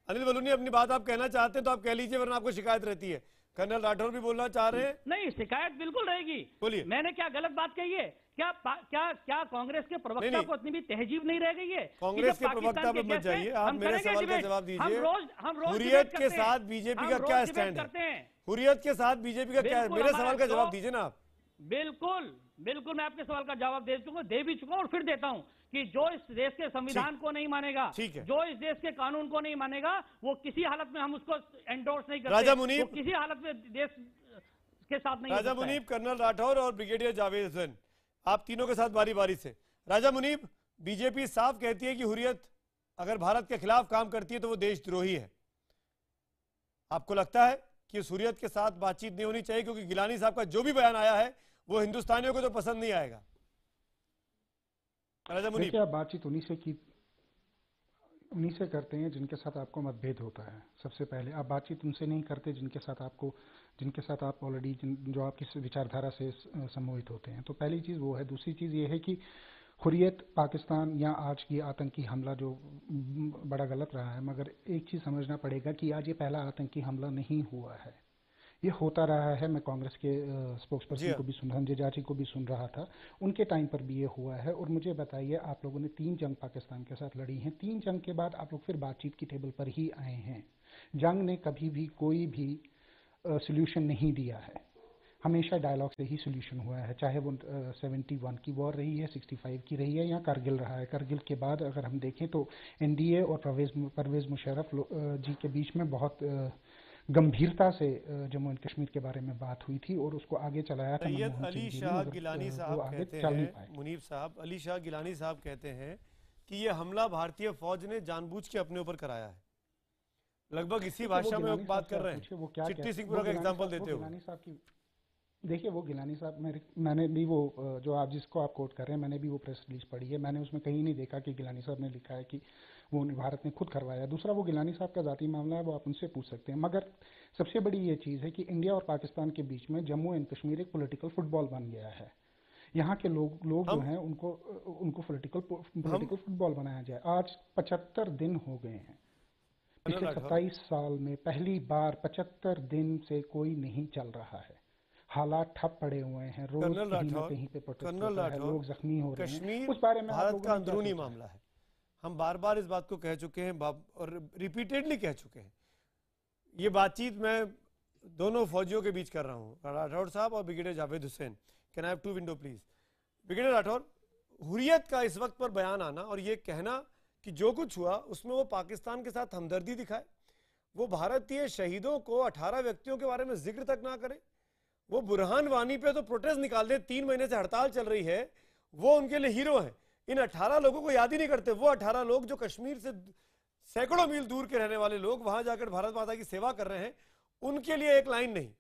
अनिल बलूनी, अपनी बात आप कहना चाहते हैं तो आप कह लीजिए, वरना आपको शिकायत रहती है। कर्नल राठौर भी बोलना चाह रहे हैं। नहीं, शिकायत बिल्कुल रहेगी। बोलिए। मैंने क्या गलत बात कही है? क्या कांग्रेस के प्रवक्ता को इतनी भी तहजीब नहीं रह गई है? कांग्रेस के प्रवक्ता पे मत जाइए, आप मेरे सवाल का जवाब दीजिए। हुर्रियत के साथ बीजेपी का क्या स्टैंड है? हुर्रियत के साथ बीजेपी का क्या है? मेरे सवाल का जवाब दीजिए ना आप। बिल्कुल बिल्कुल, मैं आपके सवाल का जवाब दे भी चुका हूं और फिर देता हूं कि जो इस देश के संविधान को नहीं मानेगा, जो इस देश के कानून को नहीं मानेगा, वो किसी हालत में हम उसको एंडोर्स नहीं करते। राजा मुनीब, वो किसी हालत में देश के साथ नहीं। राजा मुनीब, कर्नल राठौर और ब्रिगेडियर जावेद हुसैन, आप तीनों के साथ बारी बारी से। राजा मुनीब, बीजेपी साफ कहती है कि हुर्रियत अगर भारत के खिलाफ काम करती है तो वो देशद्रोही है। आपको लगता है कि उस हुर्रियत के साथ बातचीत नहीं होनी चाहिए, क्योंकि गिलानी साहब का जो भी बयान आया है वो हिंदुस्तानियों को तो पसंद नहीं आएगा? राजा मुनीब, देखिए, आप बातचीत उन्हीं से करते हैं जिनके साथ आपको मतभेद होता है। सबसे पहले आप बातचीत उनसे नहीं करते जिनके साथ आप ऑलरेडी जो आपकी विचारधारा से सम्मोहित होते हैं। तो पहली चीज़ वो है। दूसरी चीज़ ये है कि हुर्रियत पाकिस्तान या आज की आतंकी हमला जो बड़ा गलत रहा है, मगर एक चीज़ समझना पड़ेगा कि आज ये पहला आतंकी हमला नहीं हुआ है, ये होता रहा है। मैं कांग्रेस के स्पोक्स पर्सन को भी सुन, संजय झा जी को भी सुन रहा था, उनके टाइम पर भी ये हुआ है। और मुझे बताइए, आप लोगों ने 3 जंग पाकिस्तान के साथ लड़ी हैं, 3 जंग के बाद आप लोग फिर बातचीत की टेबल पर ही आए हैं। जंग ने कभी भी कोई भी सोल्यूशन नहीं दिया है, हमेशा डायलॉग से ही सोल्यूशन हुआ है, चाहे वो 71 की वॉर रही है, 65 की रही है, या कारगिल रहा है। कारगिल के बाद अगर हम देखें तो एनडीए और परवेज मुशर्रफ जी के बीच में बहुत गंभीरता से जम्मू एंड कश्मीर के बारे में बात हुई थी और उसको आगे चलाया था सैयद अली शाह गिलानी साहब कहते हैं, मुनीब साहब, अली शाह गिलानी साहब कहते हैं कि ये हमला भारतीय फौज ने जानबूझ के अपने ऊपर कराया है। लगभग इसी भाषा में वो बात कर रहे हैं, चिट्टी सिंहपुरा का एग्जांपल देते हुए। देखिए, वो गिलानी साहब, मैंने भी वो जो आप जिसको आप कोट कर रहे हैं, मैंने भी वो प्रेस रिलीज पढ़ी है। मैंने उसमें कहीं नहीं देखा कि गिलानी साहब ने लिखा है कि वो भारत ने खुद करवाया। दूसरा, वो गिलानी साहब का जाती मामला है, वो आप उनसे पूछ सकते हैं। मगर सबसे बड़ी ये चीज़ है कि इंडिया और पाकिस्तान के बीच में जम्मू एंड कश्मीर एक पॉलिटिकल फुटबॉल बन गया है। यहाँ के लोग जो हैं उनको पॉलिटिकल फुटबॉल बनाया जाए। आज 75 दिन हो गए हैं, पिछले 27 साल में पहली बार 75 दिन से कोई नहीं चल रहा है। हालात ठप पड़े हुए हैं, रोज कहीं पे प्रोटेस्ट हो रहा है, लोग जख्मी हो रहे हैं। उस बारे में भारत का अंदरूनी मामला है, हम बार बार इस बात को कह चुके हैं और रिपीटेडली कह चुके हैं। ये बातचीत मैं दोनों फौजियों के बीच कर रहा हूँ, राठौर साहब और brigadier Javed Hussain. Can I have 2 window please? Brigadier Rathore, Hurriyat का इस वक्त पर बयान आना और ये कहना कि जो कुछ हुआ उसमें वो पाकिस्तान के साथ हमदर्दी दिखाए, वो भारतीय शहीदों को 18 व्यक्तियों के बारे में जिक्र तक ना करे, वो बुरहान वानी पे तो प्रोटेस्ट निकाल दे, 3 महीने से हड़ताल चल रही है, वो उनके लिए हीरो हैं। इन 18 लोगों को याद ही नहीं करते, वो 18 लोग जो कश्मीर से सैकड़ों मील दूर के रहने वाले लोग वहां जाकर भारत माता की सेवा कर रहे हैं, उनके लिए एक लाइन नहीं।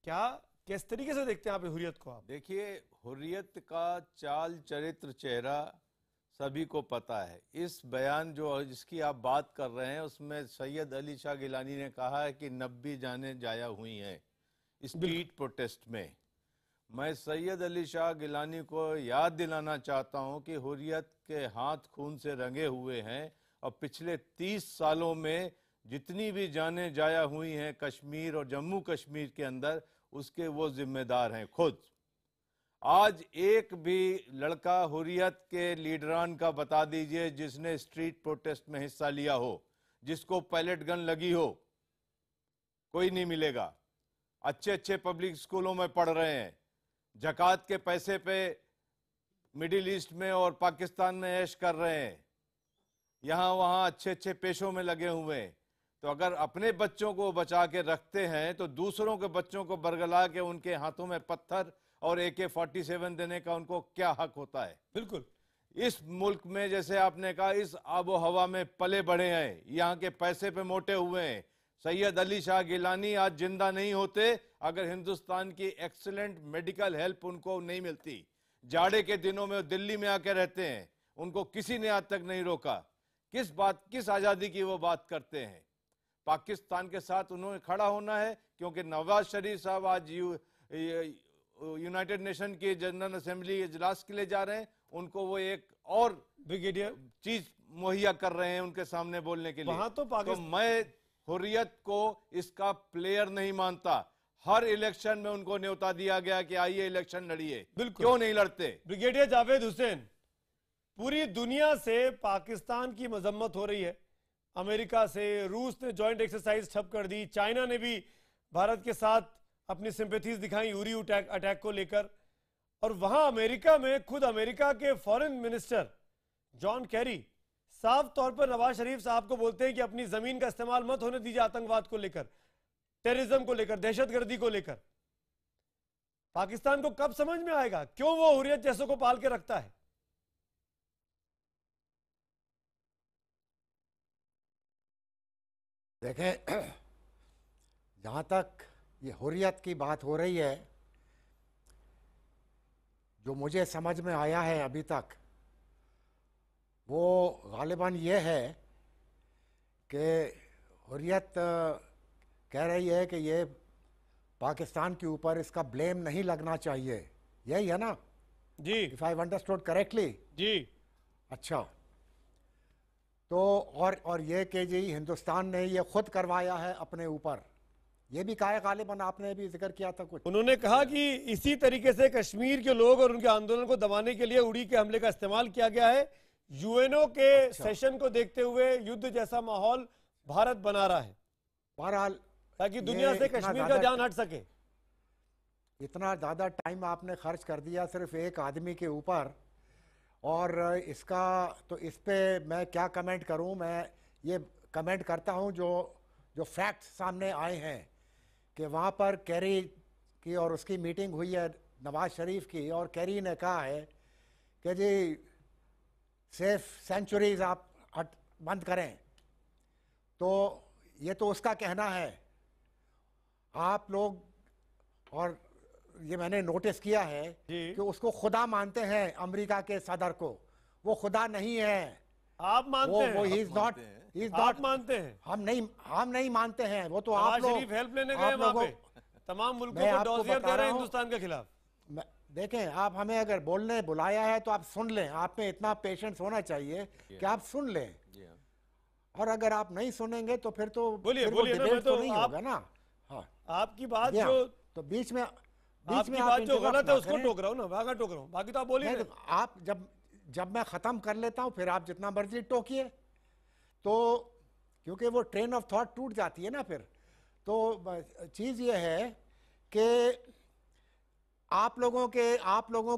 क्या किस तरीके से देखते हैं आप हुर्रियत को? आप देखिए, हुर्रियत का चाल चरित्र चेहरा सभी को पता है। इस बयान जिसकी आप बात कर रहे हैं उसमें सैयद अली शाह गिलानी ने कहा है कि 90 जानें जाया हुई हैं स्ट्रीट प्रोटेस्ट में। मैं सैयद अली शाह गिलानी को याद दिलाना चाहता हूं कि हुर्रियत के हाथ खून से रंगे हुए हैं और पिछले 30 सालों में जितनी भी जानें जाया हुई हैं कश्मीर और जम्मू कश्मीर के अंदर, उसके वो जिम्मेदार हैं खुद। आज एक भी लड़का हुर्रियत के लीडरान का बता दीजिए जिसने स्ट्रीट प्रोटेस्ट में हिस्सा लिया हो, जिसको पैलेट गन लगी हो, कोई नहीं मिलेगा। अच्छे अच्छे पब्लिक स्कूलों में पढ़ रहे हैं, ज़कात के पैसे पे मिडिल ईस्ट में और पाकिस्तान में ऐश कर रहे हैं, यहाँ वहाँ अच्छे अच्छे पेशों में लगे हुए हैं। तो अगर अपने बच्चों को बचा के रखते हैं तो दूसरों के बच्चों को बरगला के उनके हाथों में पत्थर और AK-47 देने का उनको क्या हक होता है? बिल्कुल। इस मुल्क में जैसे आपने कहा इस आबो हवा में पले बढ़े हैं, यहाँ के पैसे पे मोटे हुए हैं। सैयद अली शाह गिलानी आज जिंदा नहीं होते अगर हिंदुस्तान की एक्सीलेंट मेडिकल हेल्प उनको नहीं मिलती। जाड़े के दिनों में दिल्ली में आके रहते हैं, उनको किसी ने आज तक नहीं रोका। किस आज़ादी की वो बात करते हैं? पाकिस्तान के साथ उन्होंने खड़ा होना है, क्योंकि नवाज शरीफ साहब आज यूनाइटेड नेशन की जनरल असेंबली इजलास के लिए जा रहे हैं। उनको वो एक और ब्रिगेडियर चीज मुहैया कर रहे हैं उनके सामने बोलने के लिए। वहां तो मैं हुर्रियत को इसका प्लेयर नहीं मानता। हर इलेक्शन में उनको न्योता दिया गया कि आइए इलेक्शन लड़िए, क्यों नहीं लड़ते? ब्रिगेडियर जावेद हुसैन, पूरी दुनिया से पाकिस्तान की मजम्मत हो रही है। अमेरिका से, रूस ने जॉइंट एक्सरसाइज ठप कर दी, चाइना ने भी भारत के साथ अपनी सिंपैथीज दिखाई यूरी अटैक को लेकर। और वहां अमेरिका में खुद अमेरिका के फॉरेन मिनिस्टर जॉन कैरी साफ तौर पर नवाज शरीफ साहब को बोलते हैं कि अपनी जमीन का इस्तेमाल मत होने दीजिए आतंकवाद को लेकर, टेररिज्म को लेकर, दहशतगर्दी को लेकर। पाकिस्तान को कब समझ में आएगा क्यों वो हुर्रियत जैसों को पाल के रखता है? देखें, जहां तक ये हुर्रियत की बात हो रही है, जो मुझे समझ में आया है अभी तक, वो गालिबन ये है कि हुर्रियत कह रही है कि ये पाकिस्तान के ऊपर इसका ब्लेम नहीं लगना चाहिए। यही है ना जी? इफ आई अंडरस्टूड करेक्टली जी। अच्छा, तो और ये कि जी हिंदुस्तान ने ये खुद करवाया है अपने ऊपर, ये भी कहा है गालिबन, आपने भी जिक्र किया था कुछ। उन्होंने कहा कि इसी तरीके से कश्मीर के लोग और उनके आंदोलन को दबाने के लिए उड़ी के हमले का इस्तेमाल किया गया है। यूएनओ के सेशन को देखते हुए युद्ध जैसा माहौल भारत बना रहा है, बहरहाल, ताकि दुनिया से कश्मीर का ध्यान हट सके। इतना ज़्यादा टाइम आपने खर्च कर दिया सिर्फ एक आदमी के ऊपर, और इसका तो इस पे मैं क्या कमेंट करूं। मैं ये कमेंट करता हूं जो फैक्ट्स सामने आए हैं कि वहाँ पर कैरी की और उसकी मीटिंग हुई है नवाज शरीफ की, और कैरी ने कहा है कि जी सेफ सेंचुरीज आप बंद करें। तो ये तो उसका कहना है। आप लोग, और ये मैंने नोटिस किया है कि उसको खुदा मानते हैं, अमेरिका के सदर को। वो खुदा नहीं है। आप मानते हैं? वो ही इज नॉट आप मानते हैं? हम नहीं मानते हैं। वो तो आप लोग शरीफ हेल्प लेने गए वहां पे, तमाम मुल्कों को डॉजियर दे रहे हैं हिंदुस्तान के खिलाफ। देखें, आप हमें अगर बोलने बुलाया है तो आप सुन लें। आप में इतना पेशेंस होना चाहिए कि आप सुन लें, और अगर आप नहीं सुनेंगे तो फिर तो बोलिए ना, मैं तो नहीं होगा ना। हाँ, आपकी बात जो तो बीच में आपकी बात जो गलत है उसको टोक रहा हूँ ना, बाकी टोक रहा हूँ, बाकी तो आप बोलिए। आप जब मैं खत्म कर लेता हूँ फिर आप जितना मर्जी टोकिए, तो क्योंकि वो ट्रेन ऑफ थॉट टूट जाती है ना फिर। तो चीज ये है कि आप लोगों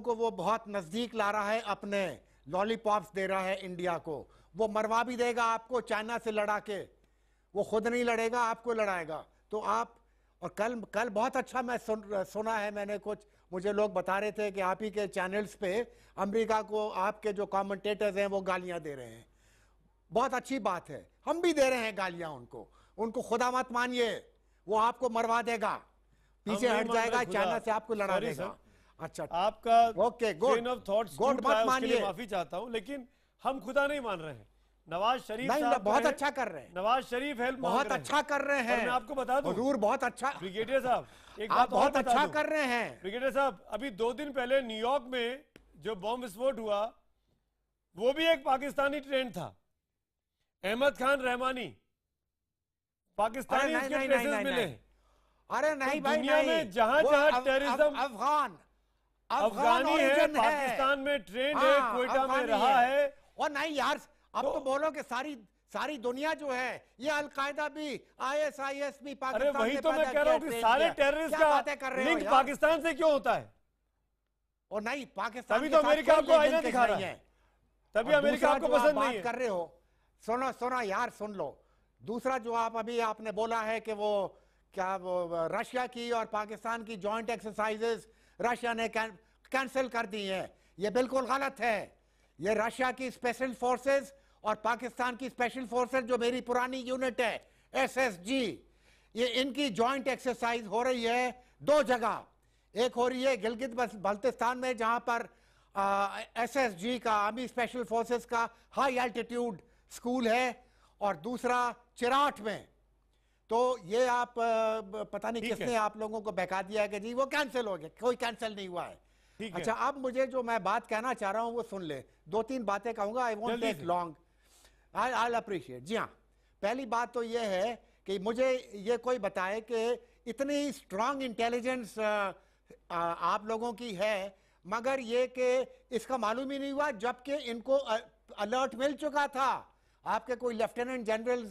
को वो बहुत नजदीक ला रहा है, अपने लॉलीपॉप्स दे रहा है इंडिया को। वो मरवा भी देगा आपको चाइना से लड़ा के, वो खुद नहीं लड़ेगा, आपको लड़ाएगा। तो आप, और कल बहुत अच्छा मैं सुना है, मैंने कुछ, मुझे लोग बता रहे थे कि आप ही के चैनल्स पे अमेरिका को आपके जो कमेंटेटर्स हैं वो गालियां दे रहे हैं। बहुत अच्छी बात है, हम भी दे रहे हैं गालियां उनको खुदा मत मानिए, वो आपको मरवा देगा, पीछे हट जाएगा, चाइना से आपको लड़ा देगा। अच्छा, आपका okay, train of thoughts good, मत मानिए, माफी चाहता हूं, लेकिन हम खुदा नहीं मान रहे हैं। नवाज शरीफ साहब बहुत अच्छा कर रहे हैं। नवाज शरीफ हेल्प बहुत अच्छा कर रहे हैं। मैं आपको बता दूं, हुजूर बहुत अच्छा, ब्रिगेडियर साहब एक बात बहुत अच्छा कर रहे हैं। ब्रिगेडियर साहब, अभी 2 दिन पहले न्यूयॉर्क में जो बॉम्ब विस्फोट हुआ वो भी एक पाकिस्तानी ट्रेन था। अहमद खान रहमानी पाकिस्तानी उसके ट्रेसेस मिले। अरे नहीं भाई, दुनिया में जहां जहां टेररिज्म अफगानी है, पाकिस्तान में ट्रेन है, क्वेटा में रहा है। और नहीं यार, अब तो बोलो कि सारी दुनिया जो है, ये अलकायदा भी, ISIS भी पाकिस्तान। अरे वही तो मैं कह रहा हूँ कि सारे टेररिस्ट का लिंक पाकिस्तान से क्यों होता है? और नहीं, पाकिस्तान तभी तो अमेरिका आपको आईना दिखा रहा है, तभी अमेरिका आपको पसंद नहीं है। कर रहे हो, सुनो यार, सुन लो। दूसरा जो आपने बोला है कि वो क्या, वो रशिया की और पाकिस्तान की जॉइंट एक्सरसाइजेस रशिया ने कैंसिल कर दी है, ये बिल्कुल गलत है। ये रशिया की स्पेशल फोर्सेस और पाकिस्तान की स्पेशल फोर्सेस जो मेरी पुरानी यूनिट है एसएसजी, ये इनकी जॉइंट एक्सरसाइज हो रही है 2 जगह। एक हो रही है गिलगित बल्तिस्तान में जहां पर एसएसजी का आर्मी स्पेशल फोर्सेस का हाई एल्टीट्यूड स्कूल है, और दूसरा चिराट में। तो ये आप पता नहीं किसने आप लोगों को बहका दिया है कि जी वो कैंसिल हो गया, कोई कैंसिल नहीं हुआ है। अच्छा, अब मुझे जो मैं बात कहना चाह रहा हूं वो सुन ले, 2-3 बातें कहूंगा, I won't take long, I appreciate. जी हाँ, पहली बात तो ये है कि मुझे ये कोई बताए कि इतनी स्ट्रांग इंटेलिजेंस आप लोगों की है, मगर ये कि इसका मालूम ही नहीं हुआ जबकि इनको अलर्ट मिल चुका था। आपके कोई लेफ्टिनेंट जनरल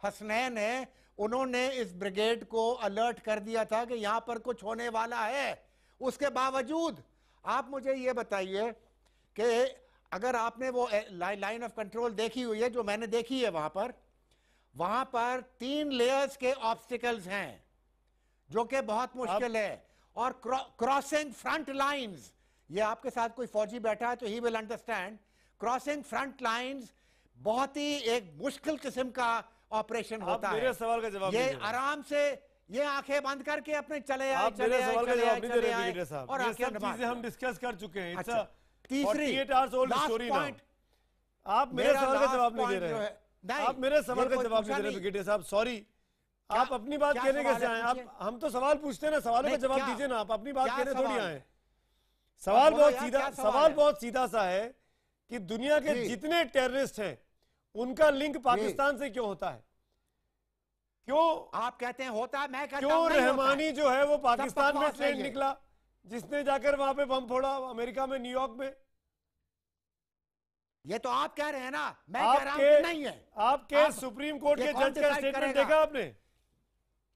हसनैन है, उन्होंने इस ब्रिगेड को अलर्ट कर दिया था कि यहां पर कुछ होने वाला है। उसके बावजूद आप मुझे ये बताइए कि अगर आपने वो लाइन ऑफ कंट्रोल देखी हुई है जो मैंने देखी है, वहां पर 3 लेयर्स के ऑब्स्टिकल्स हैं जो कि बहुत मुश्किल है, और क्रॉसिंग फ्रंट लाइंस, ये आपके साथ कोई फौजी बैठा है तो he will understand, crossing front lines बहुत ही एक मुश्किल किस्म का ऑपरेशन होता है। मेरे सवाल का जवाब ये आराम से ये आंखें बंद करके अपने चले आए, और चीजें हम डिस्कस कर चुके हैं। अच्छा, तीसरी 48 आवर्स ओल्ड स्टोरी ना, आप मेरे सवाल का जवाब नहीं दे रहे हैं। आप मेरे सवाल का जवाब नहीं दे रहे ब्रिगेडियर साहब, सॉरी। आप अपनी बात कहने कैसे आए? आप हम तो सवाल पूछते हैं ना, सवालों का जवाब दीजिए ना। आप अपनी बात कहने थोड़ी आए। सवाल बहुत सीधा सा है कि दुनिया के जितने टेररिस्ट हैं उनका लिंक पाकिस्तान से क्यों होता है? क्यों आप कहते हैं होता है? मैं कहता क्यों रहमानी जो है वो पाकिस्तान में ट्रेंड निकला, जिसने जाकर वहां पे बम फोड़ा अमेरिका में, न्यूयॉर्क में? ये तो आप कह रहे हैं ना, मैं कह रहा हूं कि नहीं है। आपके सुप्रीम कोर्ट के जज का स्टेटमेंट देखा आपने?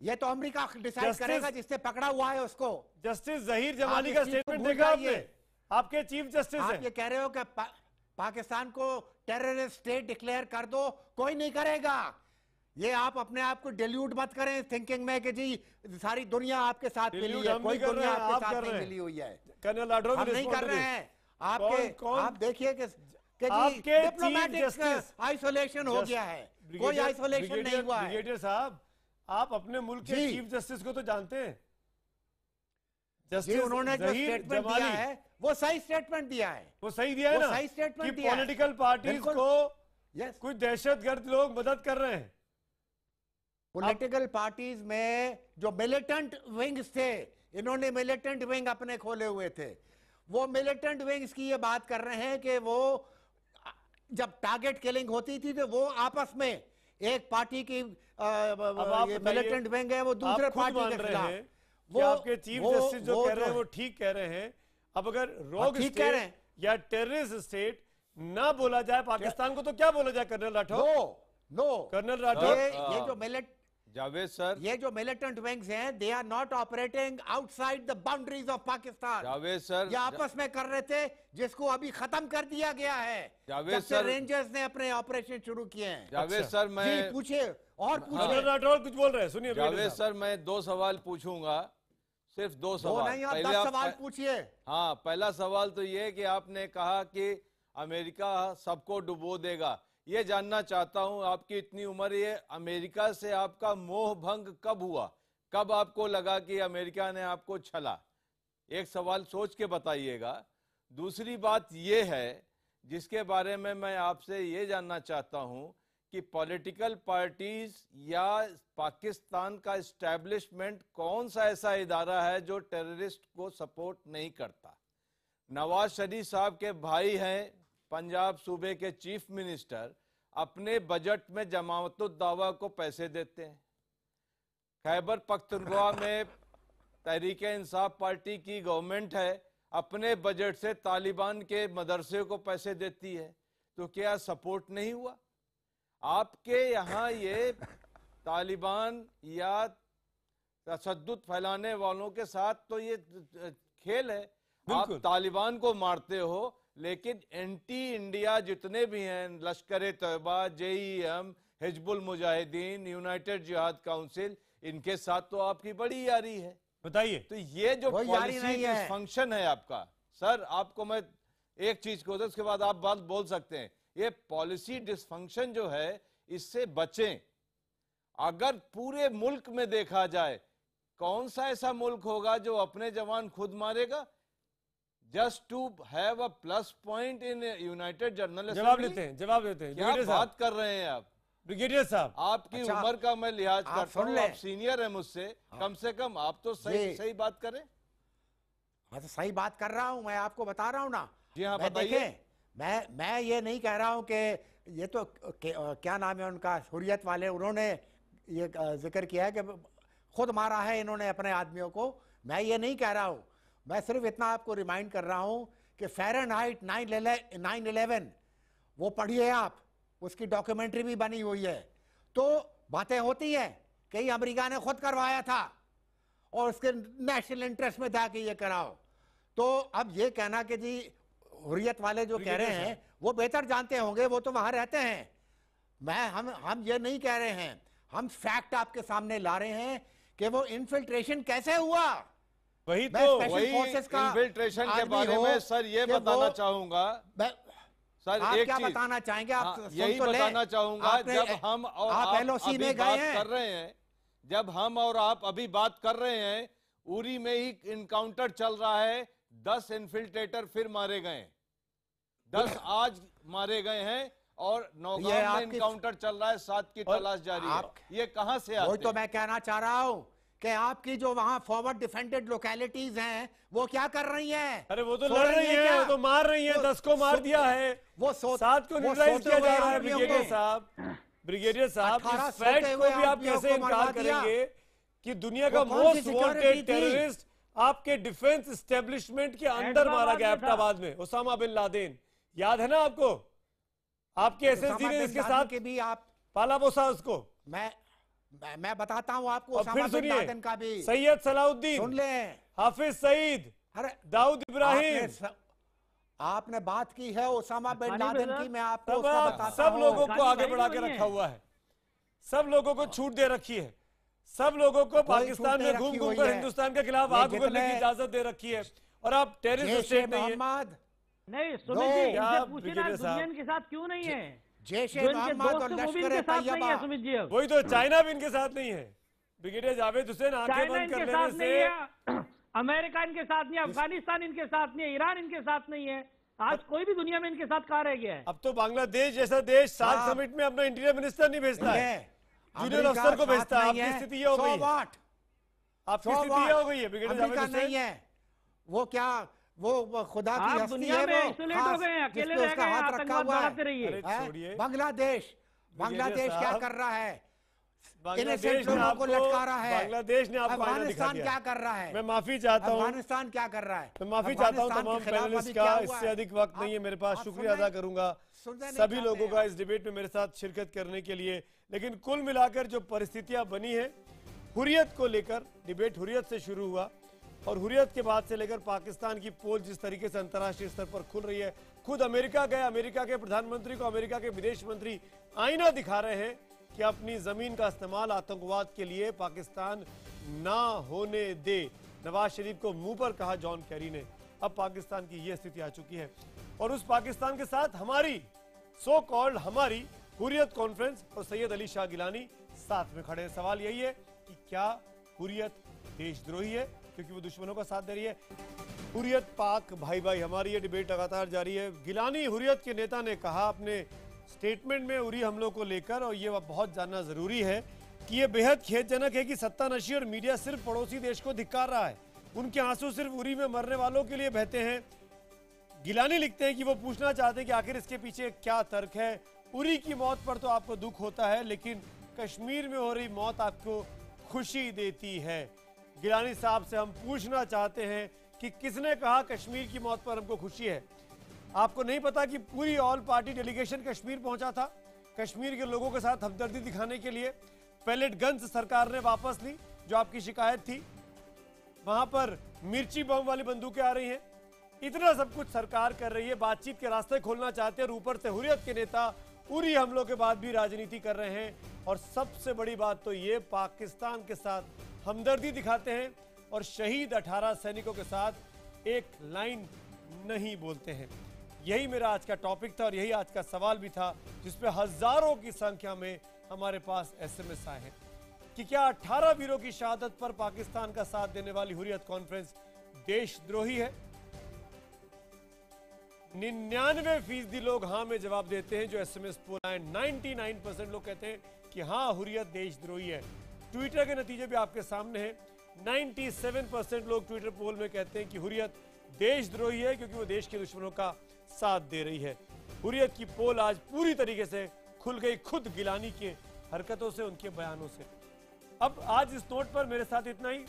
ये तो अमेरिका डिसाइड करेगा, जिसने पकड़ा हुआ है उसको। जस्टिस जहीर जमाली का स्टेटमेंट देखा आपने? आपके चीफ जस्टिस आप ये कह रहे हो कि पाकिस्तान को टेररिस्ट स्टेट डिक्लेयर कर दो, कोई नहीं करेगा। ये आप अपने आप को डिल्यूट मत करें थिंकिंग में कि जी सारी दुनिया आपके साथ मिली है, कोई दुनिया आपके साथ नहीं मिली हुई है। कर्नल लाडो हम नहीं कर रहे हैं। आप देखिए कि डिप्लोमेटिक आइसोलेशन हो गया है, कोई आइसोलेशन नहीं हुआ है। ब्रिगेडियर साहब, आप अपने मुल्क के चीफ जस्टिस को तो जानते हैं। जस्टिस उन्होंने जो स्टेटमेंट दिया है वो सही स्टेटमेंट दिया है। वो सही दिया है ना, सही स्टेटमेंट कि दिया है। पॉलिटिकल पार्टीज को कुछ दहशतगर्द लोग मदद कर रहे हैं। पॉलिटिकल पार्टीज में जो मिलिटेंट विंग्स थे, इन्होंने मिलिटेंट विंग अपने खोले हुए थे। वो मिलिटेंट विंग्स की ये बात कर रहे हैं कि वो जब टारगेट किलिंग होती थी तो वो आपस में एक पार्टी की मिलिटेंट विंग है वो दूसरे पार्टी के खिलाफ। वो आपके चीफ जस्टिस जो कह रहे हैं वो ठीक कह रहे हैं। अब अगर रोग स्टेट या टेररिस्ट स्टेट ना बोला जाए पाकिस्तान को तो क्या बोला जाए? Colonel Rathore, no colonel Rathore, ये जो जावेद सर, ये जो मिलिटेंट विंग्स हैं, they are not operating outside the boundaries of Pakistan. Javed sir, ये आपस में कर रहे थे, जिसको अभी खत्म कर दिया गया है। जावेद सर, रेंजर्स ने अपने ऑपरेशन शुरू किए हैं। जावेद सर, मैं पूछिए और कर्नल राठौर कुछ बोल रहे हैं, सुनिए। जावेद सर, मैं 2 सवाल पूछूंगा, सिर्फ 2 सवाल। नहीं, आप 10 सवाल पूछिए। हाँ, पहला सवाल तो ये कि आपने कहा कि अमेरिका सबको डुबो देगा। ये जानना चाहता हूं, आपकी इतनी उम्र, ये अमेरिका से आपका मोह भंग कब हुआ? कब आपको लगा कि अमेरिका ने आपको छला? एक सवाल सोच के बताइएगा। दूसरी बात ये है जिसके बारे में मैं आपसे ये जानना चाहता हूं कि पॉलिटिकल पार्टीज या पाकिस्तान का एस्टैब्लिशमेंट कौन सा ऐसा इदारा है जो टेररिस्ट को सपोर्ट नहीं करता? नवाज शरीफ साहब के भाई हैं पंजाब सूबे के चीफ मिनिस्टर, अपने बजट में जमाअत-उद-दावा को पैसे देते हैं। खैबर पख्तूनख्वा में तहरीक इंसाफ पार्टी की गवर्नमेंट है, अपने बजट से तालिबान के मदरसे को पैसे देती है। तो क्या सपोर्ट नहीं हुआ? आपके यहाँ ये तालिबान या तशद्दुद फैलाने वालों के साथ तो ये खेल है। आप तालिबान को मारते हो, लेकिन एंटी इंडिया जितने भी हैं, लश्कर तैयबा, JEM, हिजबुल मुजाहिदीन, यूनाइटेड जिहाद काउंसिल, इनके साथ तो आपकी बड़ी यारी है। बताइए। तो ये जो पॉलिसी फंक्शन है आपका, सर आपको मैं एक चीज को, उसके बाद आप बात बोल सकते हैं। ये पॉलिसी डिसफंक्शन जो है इससे बचें। अगर पूरे मुल्क में देखा जाए, कौन सा ऐसा मुल्क होगा जो अपने जवान खुद मारेगा just to have a plus point in United General Assembly? जवाब देते हैं। क्या बात कर रहे हैं आप ब्रिगेडियर साहब? आपकी उम्र का मैं लिहाज करता हूं, आप सीनियर है मुझसे, कम से कम आप तो सही बात करें। हाँ, तो सही बात कर रहा हूं, मैं आपको बता रहा हूं ना। जी हाँ, बताइए। मैं ये नहीं कह रहा हूं कि ये तो क्या नाम है उनका, हुर्रियत वाले, उन्होंने ये जिक्र किया है कि खुद मारा है इन्होंने अपने आदमियों को। मैं ये नहीं कह रहा हूं, मैं सिर्फ इतना आपको रिमाइंड कर रहा हूं कि फ़ारेनहाइट 9/11 वो पढ़िए आप, उसकी डॉक्यूमेंट्री भी बनी हुई है। तो बातें होती हैं कि अमेरिका ने खुद करवाया था और उसके नेशनल इंटरेस्ट में था कि ये कराओ। तो अब ये कहना कि जी हुर्रियत वाले जो कह रहे हैं वो बेहतर जानते होंगे, वो तो वहां रहते हैं। हम ये नहीं कह रहे हैं, हम फैक्ट आपके सामने ला रहे हैं कि वो इन्फिल्ट्रेशन कैसे हुआ। वही इन्फिल्ट्रेशन के बारे में सर ये बताना चाहूंगा। सर आप एक क्या चीज बताना चाहेंगे? आप यही बताना चाहूंगा, जब हम और आप LOC में बात कर रहे हैं, जब हम और आप अभी बात कर रहे हैं, उरी में ही इनकाउंटर चल रहा है, 10 इन्फिल्ट्रेटर फिर मारे गए, 10 आज मारे गए हैं और नौगांव में इनकाउंटर चल रहा है, 7 की तलाश जारी है। ये कहां से आते हैं? वही तो मैं कहना चाह रहा हूं कि आपकी जो वहां फॉरवर्ड डिफेंडेड लोकेलिटीज हैं वो क्या कर रही हैं? अरे वो तो लड़ रही हैं, वो तो मार रही हैं, 10 को मार दिया है, वो 7 को न्यूट्रलाइज किया जा रहा है। ब्रिगेडियर साहब इस फैक्ट को भी आप कैसे इनकार करेंगे कि दुनिया का मोस्ट वांटेड टेररिस्ट आपके डिफेंस एस्टेब्लिशमेंट के अंदर मारा गया एबटाबाद में, ओसामा बिन लादेन। याद है ना आपको? आपके SSD ने इसके साथ के भी आप पाला पोसा उसको। मैं बताता हूं आपको ओसामा बिन लादेन का भी। सैयद सलाउद्दीन, सुन ले, हाफिज सईद, दाऊद इब्राहिम। आपने बात की है ओसामा बिन लादेन की, मैं आपको उसका बताता हूं। सब लोगों को आगे बढ़ा के रखा हुआ है, सब लोगों को छूट दे रखी है, सब लोगों को पाकिस्तान में घूम घूम कर हिंदुस्तान के खिलाफ आग उगलने की इजाजत दे रखी है। और आप टेररिस्ट स्टेट नहीं है। नहीं सुमित जी, इनसे पूछिए ना दुनिया के साथ क्यों नहीं है? जैश-ए-मोहम्मद और लश्कर-ए-तैयबा, वही तो, चाइना भी इनके साथ नहीं है। ब्रिगेडियर जावेद हुसैन आंखें बंद कर लेने से, अमेरिका इनके साथ नहीं, अफगानिस्तान इनके साथ नहीं है, ईरान इनके साथ नहीं है, आज कोई भी दुनिया में इनके साथ कहाँ रह गया है? अब तो बांग्लादेश जैसा देश सार्क समिट में अपना इंटीरियर मिनिस्टर नहीं भेजता है, जूनियर अफसर को भेजता है। आपकी स्थिति ये हो गई है, आपकी स्थिति ये हो गई है ब्रिगेडियर जावेद हुसैन। नहीं है वो, क्या वो खुदा की हस्ती है, वो आइसोलेट हो गए हैं, अकेले रह गए हैं, आतंकवाद बढ़ाते रहिए। बांग्लादेश क्या कर रहा है? बांग्लादेश ने आपको लटका रहा है। बांग्लादेश ने आपको अफगानिस्तान क्या कर रहा है? मैं माफी चाहता हूं, अफगानिस्तान क्या कर रहा है? मैं माफी चाहता हूं तमाम पैनलिस्ट का, इससे अधिक वक्त नहीं है मेरे पास। शुक्रिया अदा करूंगा सभी लोगों का इस डिबेट में मेरे साथ शिरकत करने के लिए। लेकिन कुल मिलाकर जो परिस्थितियां बनी है, हुर्रियत को लेकर डिबेट हुर्रियत से शुरू हुआ और हुर्रियत के बाद से लेकर पाकिस्तान की पोल जिस तरीके से अंतर्राष्ट्रीय स्तर पर खुल रही है, खुद अमेरिका गए, अमेरिका के प्रधानमंत्री को अमेरिका के विदेश मंत्री आईना दिखा रहे हैं कि अपनी जमीन का इस्तेमाल आतंकवाद के लिए पाकिस्तान ना होने दे। नवाज शरीफ को मुंह पर कहा जॉन कैरी ने। अब पाकिस्तान की यह स्थिति आ चुकी है और उस पाकिस्तान के साथ हमारी सो कॉल्ड हमारी हुर्रियत कॉन्फ्रेंस और सैयद अली शाह गिलानी साथ में खड़े हैं। सवाल यही है कि क्या हुर्रियत देशद्रोही है क्योंकि वो दुश्मनों का साथ दे रही है? हुर्रियत पाक भाई भाई, हमारी ये डिबेट लगातार जारी है। गिलानी हुर्रियत के नेता ने कहा अपने स्टेटमेंट में उरी हमलों को लेकर, और ये बहुत जानना जरूरी है कि ये बेहद खेदजनक है कि सत्तानशी और मीडिया सिर्फ पड़ोसी देश को धिक्कार रहा है। उनके आंसू सिर्फ उरी में मरने वालों के लिए बहते हैं। गिलानी लिखते हैं कि वो पूछना चाहते हैं कि आखिर इसके पीछे क्या तर्क है। उरी की मौत पर तो आपको दुख होता है, लेकिन कश्मीर में हो रही मौत आपको खुशी देती है। गिलानी साहब से हम पूछना चाहते हैं कि किसने कहा कश्मीर की मौत पर हमको खुशी है? आपको नहीं पता कि पूरी ऑल पार्टी डेलीगेशन कश्मीर पहुंचा था कश्मीर के लोगों के साथ हमदर्दी दिखाने के लिए। पैलेट गन्स सरकार ने वापस ली जो आपकी शिकायत थी, वहां पर मिर्ची बम वाली बंदूकें आ रही हैं। इतना सब कुछ सरकार कर रही है, बातचीत के रास्ते खोलना चाहते हैं और ऊपर से हुर्रियत के नेता उरी हमलों के बाद भी राजनीति कर रहे हैं। और सबसे बड़ी बात तो ये, पाकिस्तान के साथ हमदर्दी दिखाते हैं और शहीद 18 सैनिकों के साथ एक लाइन नहीं बोलते हैं। यही मेरा आज का टॉपिक था और यही आज का सवाल भी था, जिसपे हजारों की संख्या में हमारे पास SMS आए हैं कि क्या 18 वीरों की शहादत पर पाकिस्तान का साथ देने वाली हुर्रियत कॉन्फ्रेंस देशद्रोही है। 99% लोग हाँ में जवाब देते हैं। जो SMS पोल आए 99% लोग कहते हैं कि हाँ हुर्रियत देशद्रोही है। ट्विटर के नतीजे भी आपके सामने हैं। 97% लोग ट्विटर पोल में कहते हैं कि हुर्रियत देशद्रोही है क्योंकि वो देश के दुश्मनों का साथ दे रही है। हुर्रियत की पोल आज पूरी तरीके से खुल गई, खुद गिलानी की हरकतों से, उनके बयानों से। अब आज इस नोट पर मेरे साथ इतना ही।